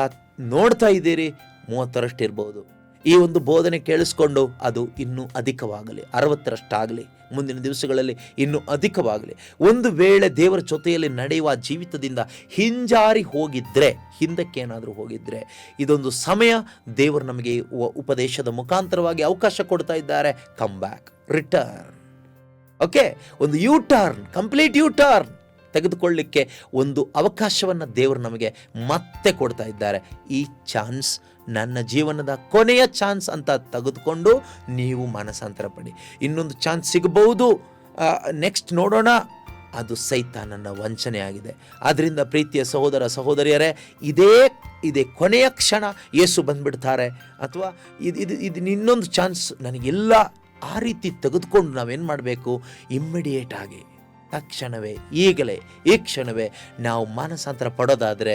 ನೋಡ್ತಾ ಇದ್ದೀರಿ. 30ರಷ್ಟು ಇರ್ಬೋದು. ಈ ಒಂದು ಬೋಧನೆ ಕೇಳಿಸ್ಕೊಂಡು ಅದು ಇನ್ನೂ ಅಧಿಕವಾಗಲಿ, 60ರಷ್ಟಾಗಲಿ, ಮುಂದಿನ ದಿವಸಗಳಲ್ಲಿ ಇನ್ನೂ ಅಧಿಕವಾಗಲಿ. ಒಂದು ವೇಳೆ ದೇವರ ಜೊತೆಯಲ್ಲಿ ನಡೆಯುವ ಜೀವಿತದಿಂದ ಹಿಂಜಾರಿ ಹೋಗಿದ್ರೆ, ಹಿಂದಕ್ಕೇನಾದರೂ ಹೋಗಿದ್ರೆ, ಇದೊಂದು ಸಮಯ. ದೇವರು ನಮಗೆ ಉಪದೇಶದ ಮುಖಾಂತರವಾಗಿ ಅವಕಾಶ ಕೊಡ್ತಾ ಇದ್ದಾರೆ. Come back, return. ಓಕೆ, ಒಂದು U turn, complete U turn. ತೆಗೆದುಕೊಳ್ಳಿಕ್ಕೆ ಒಂದು ಅವಕಾಶವನ್ನು ದೇವರು ನಮಗೆ ಮತ್ತೆ ಕೊಡ್ತಾ ಇದ್ದಾರೆ. ಈ ಚಾನ್ಸ್ ನನ್ನ ಜೀವನದ ಕೊನೆಯ ಚಾನ್ಸ್ ಅಂತ ತೆಗೆದುಕೊಂಡು ನೀವು ಮನಸ್ಸಾಂತರ ಪಡಿ. ಇನ್ನೊಂದು ಚಾನ್ಸ್ ಸಿಗಬಹುದು, ನೆಕ್ಸ್ಟ್ ನೋಡೋಣ, ಅದು ಸೈತಾನನ ವಂಚನೆ ಆಗಿದೆ. ಆದ್ದರಿಂದ ಪ್ರೀತಿಯ ಸಹೋದರ ಸಹೋದರಿಯರೇ, ಇದೇ ಕೊನೆಯ ಕ್ಷಣ ಯೇಸು ಬಂದ್ಬಿಡ್ತಾರೆ, ಅಥವಾ ಇದು ಇನ್ನೊಂದು ಚಾನ್ಸ್ ನನಗೆಲ್ಲ, ಆ ರೀತಿ ತೆಗೆದುಕೊಂಡು ನಾವೇನು ಮಾಡಬೇಕು, ಇಮ್ಮಿಡಿಯೇಟ್ ಆಗಿ ತಕ್ಷಣವೇ ಈಗಲೇ ಈ ಕ್ಷಣವೇ ನಾವು ಮಾನಸಾಂತರ ಪಡೋದಾದರೆ,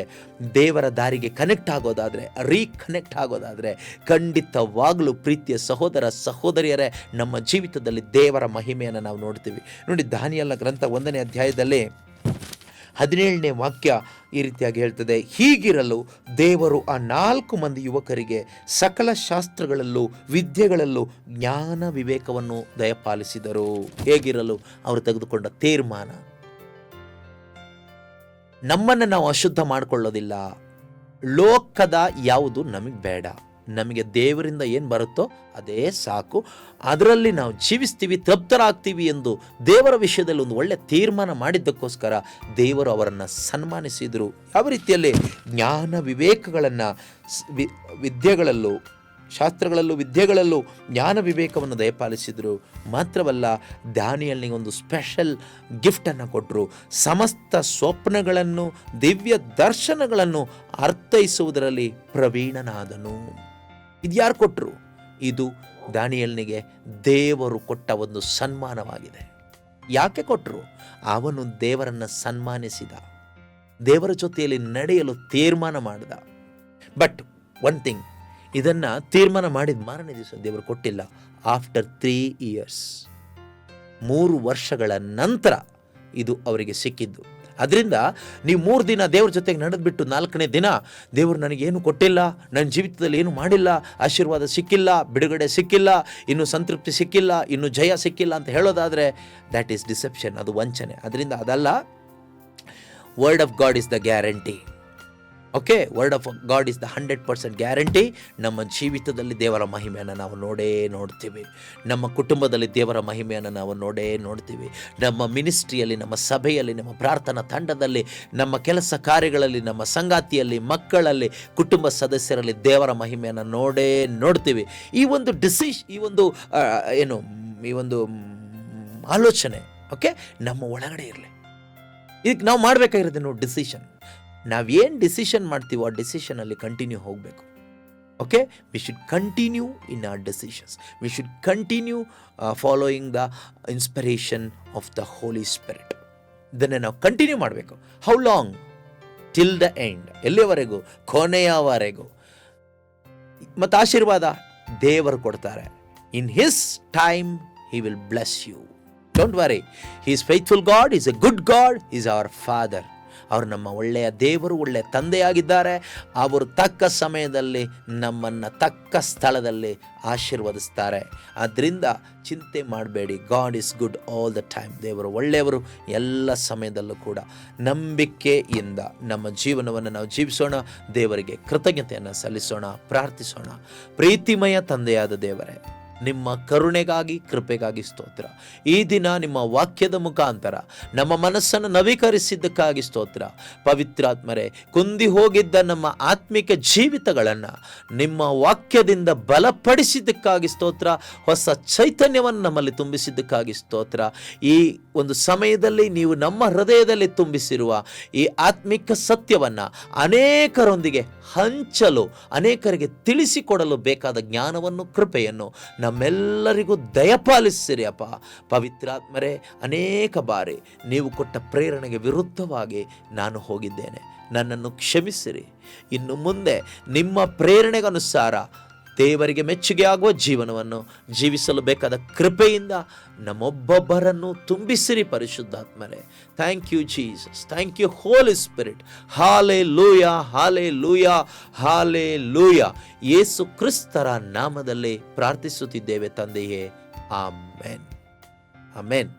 ದೇವರ ದಾರಿಗೆ ಕನೆಕ್ಟ್ ಆಗೋದಾದರೆ, ರೀಕನೆಕ್ಟ್ ಆಗೋದಾದರೆ, ಖಂಡಿತವಾಗಲೂ ಪ್ರೀತಿಯ ಸಹೋದರ ಸಹೋದರಿಯರೇ ನಮ್ಮ ಜೀವಿತದಲ್ಲಿ ದೇವರ ಮಹಿಮೆಯನ್ನು ನಾವು ನೋಡ್ತೀವಿ. ನೋಡಿ, ದಾನಿಯೇಲನ ಗ್ರಂಥ 1ನೇ ಅಧ್ಯಾಯದಲ್ಲಿ 17ನೇ ವಾಕ್ಯ ಈ ರೀತಿಯಾಗಿ ಹೇಳ್ತದೆ, ಹೀಗಿರಲು ದೇವರು ಆ 4 ಮಂದಿ ಯುವಕರಿಗೆ ಸಕಲ ಶಾಸ್ತ್ರಗಳಲ್ಲೂ ವಿದ್ಯೆಗಳಲ್ಲೂ ಜ್ಞಾನ ವಿವೇಕವನ್ನು ದಯಪಾಲಿಸಿದರು. ಹೇಗಿರಲು ಅವರು ತೆಗೆದುಕೊಂಡ ತೀರ್ಮಾನ. ನಮ್ಮನ್ನು ನಾವು ಅಶುದ್ಧ ಮಾಡಿಕೊಳ್ಳೋದಿಲ್ಲ. ಲೋಕದ ಯಾವುದು ನಮಗೆ ಬೇಡ. ನಮಗೆ ದೇವರಿಂದ ಏನು ಬರುತ್ತೋ ಅದೇ ಸಾಕು, ಅದರಲ್ಲಿ ನಾವು ಜೀವಿಸ್ತೀವಿ, ತೃಪ್ತರಾಗ್ತೀವಿ ಎಂದು ದೇವರ ವಿಷಯದಲ್ಲಿ ಒಂದು ಒಳ್ಳೆ ತೀರ್ಮಾನ ಮಾಡಿದ್ದಕ್ಕೋಸ್ಕರ ದೇವರು ಅವರನ್ನು ಸನ್ಮಾನಿಸಿದರು. ಯಾವ ರೀತಿಯಲ್ಲಿ? ಜ್ಞಾನ ವಿವೇಕಗಳನ್ನು, ವಿದ್ಯೆಗಳಲ್ಲೂ, ಶಾಸ್ತ್ರಗಳಲ್ಲೂ ವಿದ್ಯೆಗಳಲ್ಲೂ ಜ್ಞಾನ ವಿವೇಕವನ್ನು ದಯಪಾಲಿಸಿದರು. ಮಾತ್ರವಲ್ಲ, ದಾನಿಯೇಲನಿಗೆ ಒಂದು ಸ್ಪೆಷಲ್ ಗಿಫ್ಟನ್ನು ಕೊಟ್ಟರು. ಸಮಸ್ತ ಸ್ವಪ್ನಗಳನ್ನು, ದಿವ್ಯ ದರ್ಶನಗಳನ್ನು ಅರ್ಥೈಸುವುದರಲ್ಲಿ ಪ್ರವೀಣನಾದನು. ಇದು ಯಾರು ಕೊಟ್ಟರು? ಇದು ದಾನಿಯೇಲನಿಗೆ ದೇವರು ಕೊಟ್ಟ ಒಂದು ಸನ್ಮಾನವಾಗಿದೆ. ಯಾಕೆ ಕೊಟ್ಟರು? ಅವನು ದೇವರನ್ನು ಸನ್ಮಾನಿಸಿದ, ದೇವರ ಜೊತೆಯಲ್ಲಿ ನಡೆಯಲು ತೀರ್ಮಾನ ಮಾಡಿದ. ಬಟ್ ಒನ್ ಥಿಂಗ್, ಇದನ್ನು ತೀರ್ಮಾನ ಮಾಡಿದ ಮಾರನೇ ದಿವಸ ದೇವರು ಕೊಟ್ಟಿಲ್ಲ. ಆಫ್ಟರ್ 3 years, 3 ವರ್ಷಗಳ ನಂತರ ಇದು ಅವರಿಗೆ ಸಿಕ್ಕಿದ್ದು. ಅದರಿಂದ ನೀವು 3 ದಿನ ದೇವ್ರ ಜೊತೆಗೆ ನಡೆದ್ಬಿಟ್ಟು 4ನೇ ದಿನ ದೇವರು ನನಗೇನು ಕೊಟ್ಟಿಲ್ಲ, ನನ್ನ ಜೀವಿತದಲ್ಲಿ ಏನು ಮಾಡಿಲ್ಲ, ಆಶೀರ್ವಾದ ಸಿಕ್ಕಿಲ್ಲ, ಬಿಡುಗಡೆ ಸಿಕ್ಕಿಲ್ಲ, ಇನ್ನು ಸಂತೃಪ್ತಿ ಸಿಕ್ಕಿಲ್ಲ, ಇನ್ನು ಜಯ ಸಿಕ್ಕಿಲ್ಲ ಅಂತ ಹೇಳೋದಾದರೆ ದ್ಯಾಟ್ ಈಸ್ ಡಿಸೆಪ್ಷನ್, ಅದು ವಂಚನೆ. ಅದರಿಂದ ಅದಲ್ಲ. Word of god is the guarantee. Okay, word of god is the 100% guarantee. ನಮ್ಮ ಜೀವಿತದಲ್ಲಿ ದೇವರ ಮಹಿಮೆಯನ್ನು ನಾವು ನೋಡ್ತೀವಿ. ನಮ್ಮ ಕುಟುಂಬದಲ್ಲಿ ದೇವರ ಮಹಿಮೆಯನ್ನು ನಾವು ನೋಡ್ತೀವಿ. ನಮ್ಮ ಮಿನಿಸ್ಟ್ರಿಯಲ್ಲಿ, ನಮ್ಮ ಸಭೆಯಲ್ಲಿ, ನಮ್ಮ ಪ್ರಾರ್ಥನಾ ತಂಡದಲ್ಲಿ, ನಮ್ಮ ಕೆಲಸ ಕಾರ್ಯಗಳಲ್ಲಿ, ನಮ್ಮ ಸಂಗಾತಿಯಲ್ಲಿ, ಮಕ್ಕಳಲ್ಲಿ, ಕುಟುಂಬ ಸದಸ್ಯರಲ್ಲಿ ದೇವರ ಮಹಿಮೆಯನ್ನು ನೋಡ್ತೀವಿ. ಈ ಒಂದು ಈ ಒಂದು ಆಲೋಚನೆ ಓಕೆ ನಮ್ಮ ಒಳಗಡೆ ಇರಲಿ. ಇದಕ್ಕೆ ನಾವು ಮಾಡಬೇಕಾಗಿರೋದು ನೋಡಿ ಡಿಸಿಷನ್. ನಾವೇನು ಡಿಸಿಷನ್ ಮಾಡ್ತೀವೋ ಆ ಡಿಸಿಷನಲ್ಲಿ ಕಂಟಿನ್ಯೂ ಹೋಗಬೇಕು. Okay, we should continue in our decisions. We should continue following the inspiration of the Holy Spirit. ಇದನ್ನು ನಾವು ಕಂಟಿನ್ಯೂ ಮಾಡಬೇಕು. How long? Till the end. ಎಲ್ಲಿವರೆಗೂ? ಕೊನೆಯವರೆಗೂ. ಮತ್ತು ಆಶೀರ್ವಾದ ದೇವರು ಕೊಡ್ತಾರೆ. In his time he will bless you. Don't worry. He is faithful God, is a good God, is our Father. ಅವರು ನಮ್ಮ ಒಳ್ಳೆಯ ದೇವರು, ಒಳ್ಳೆಯ ತಂದೆಯಾಗಿದ್ದಾರೆ. ಅವರು ತಕ್ಕ ಸಮಯದಲ್ಲಿ ನಮ್ಮನ್ನು ತಕ್ಕ ಸ್ಥಳದಲ್ಲಿ ಆಶೀರ್ವದಿಸ್ತಾರೆ. ಆದ್ದರಿಂದ ಚಿಂತೆ ಮಾಡಬೇಡಿ. God is good all the time. ದೇವರು ಒಳ್ಳೆಯವರು ಎಲ್ಲ ಸಮಯದಲ್ಲೂ ಕೂಡ. ನಂಬಿಕೆಯಿಂದ ನಮ್ಮ ಜೀವನವನ್ನು ನಾವು ಜೀವಿಸೋಣ. ದೇವರಿಗೆ ಕೃತಜ್ಞತೆಯನ್ನು ಸಲ್ಲಿಸೋಣ, ಪ್ರಾರ್ಥಿಸೋಣ. ಪ್ರೀತಿಮಯ ತಂದೆಯಾದ ದೇವರೇ, ನಿಮ್ಮ ಕರುಣೆಗಾಗಿ, ಕೃಪೆಗಾಗಿ ಸ್ತೋತ್ರ. ಈ ದಿನ ನಿಮ್ಮ ವಾಕ್ಯದ ಮುಖಾಂತರ ನಮ್ಮ ಮನಸ್ಸನ್ನು ನವೀಕರಿಸಿದ್ದಕ್ಕಾಗಿ ಸ್ತೋತ್ರ. ಪವಿತ್ರಾತ್ಮರೇ, ಕುಂದಿ ಹೋಗಿದ್ದ ನಮ್ಮ ಆತ್ಮಿಕ ಜೀವಿತಗಳನ್ನು ನಿಮ್ಮ ವಾಕ್ಯದಿಂದ ಬಲಪಡಿಸಿದ್ದಕ್ಕಾಗಿ ಸ್ತೋತ್ರ. ಹೊಸ ಚೈತನ್ಯವನ್ನು ನಮ್ಮಲ್ಲಿ ತುಂಬಿಸಿದ್ದಕ್ಕಾಗಿ ಸ್ತೋತ್ರ. ಈ ಒಂದು ಸಮಯದಲ್ಲಿ ನೀವು ನಮ್ಮ ಹೃದಯದಲ್ಲಿ ತುಂಬಿಸಿರುವ ಈ ಆತ್ಮಿಕ ಸತ್ಯವನ್ನು ಅನೇಕರೊಂದಿಗೆ ಹಂಚಲು, ಅನೇಕರಿಗೆ ತಿಳಿಸಿಕೊಡಲು ಬೇಕಾದ ಜ್ಞಾನವನ್ನು, ಕೃಪೆಯನ್ನು ನಮ್ಮೆಲ್ಲರಿಗೂ ದಯಪಾಲಿಸಿರಿ ಅಪ್ಪ. ಪವಿತ್ರಾತ್ಮರೇ, ಅನೇಕ ಬಾರಿ ನೀವು ಕೊಟ್ಟ ಪ್ರೇರಣೆಗೆ ವಿರುದ್ಧವಾಗಿ ನಾನು ಹೋಗಿದ್ದೇನೆ. ನನ್ನನ್ನು ಕ್ಷಮಿಸಿರಿ. ಇನ್ನು ಮುಂದೆ ನಿಮ್ಮ ಪ್ರೇರಣೆಗನುಸಾರ ದೇವರಿಗೆ ಮೆಚ್ಚುಗೆ ಆಗುವ ಜೀವನವನ್ನು ಜೀವಿಸಲು ಬೇಕಾದ ಕೃಪೆಯಿಂದ ನಮ್ಮೊಬ್ಬೊಬ್ಬರನ್ನು ತುಂಬಿಸಿರಿ ಪರಿಶುದ್ಧಾತ್ಮರೇ. Thank you Jesus. Thank you Holy Spirit. Hallelujah, hallelujah, hallelujah. Yesu ಕ್ರಿಸ್ತರ ನಾಮದಲ್ಲಿ ಪ್ರಾರ್ಥಿಸುತ್ತಿದ್ದೇವೆ ತಂದೆಯೇ. Amen, amen.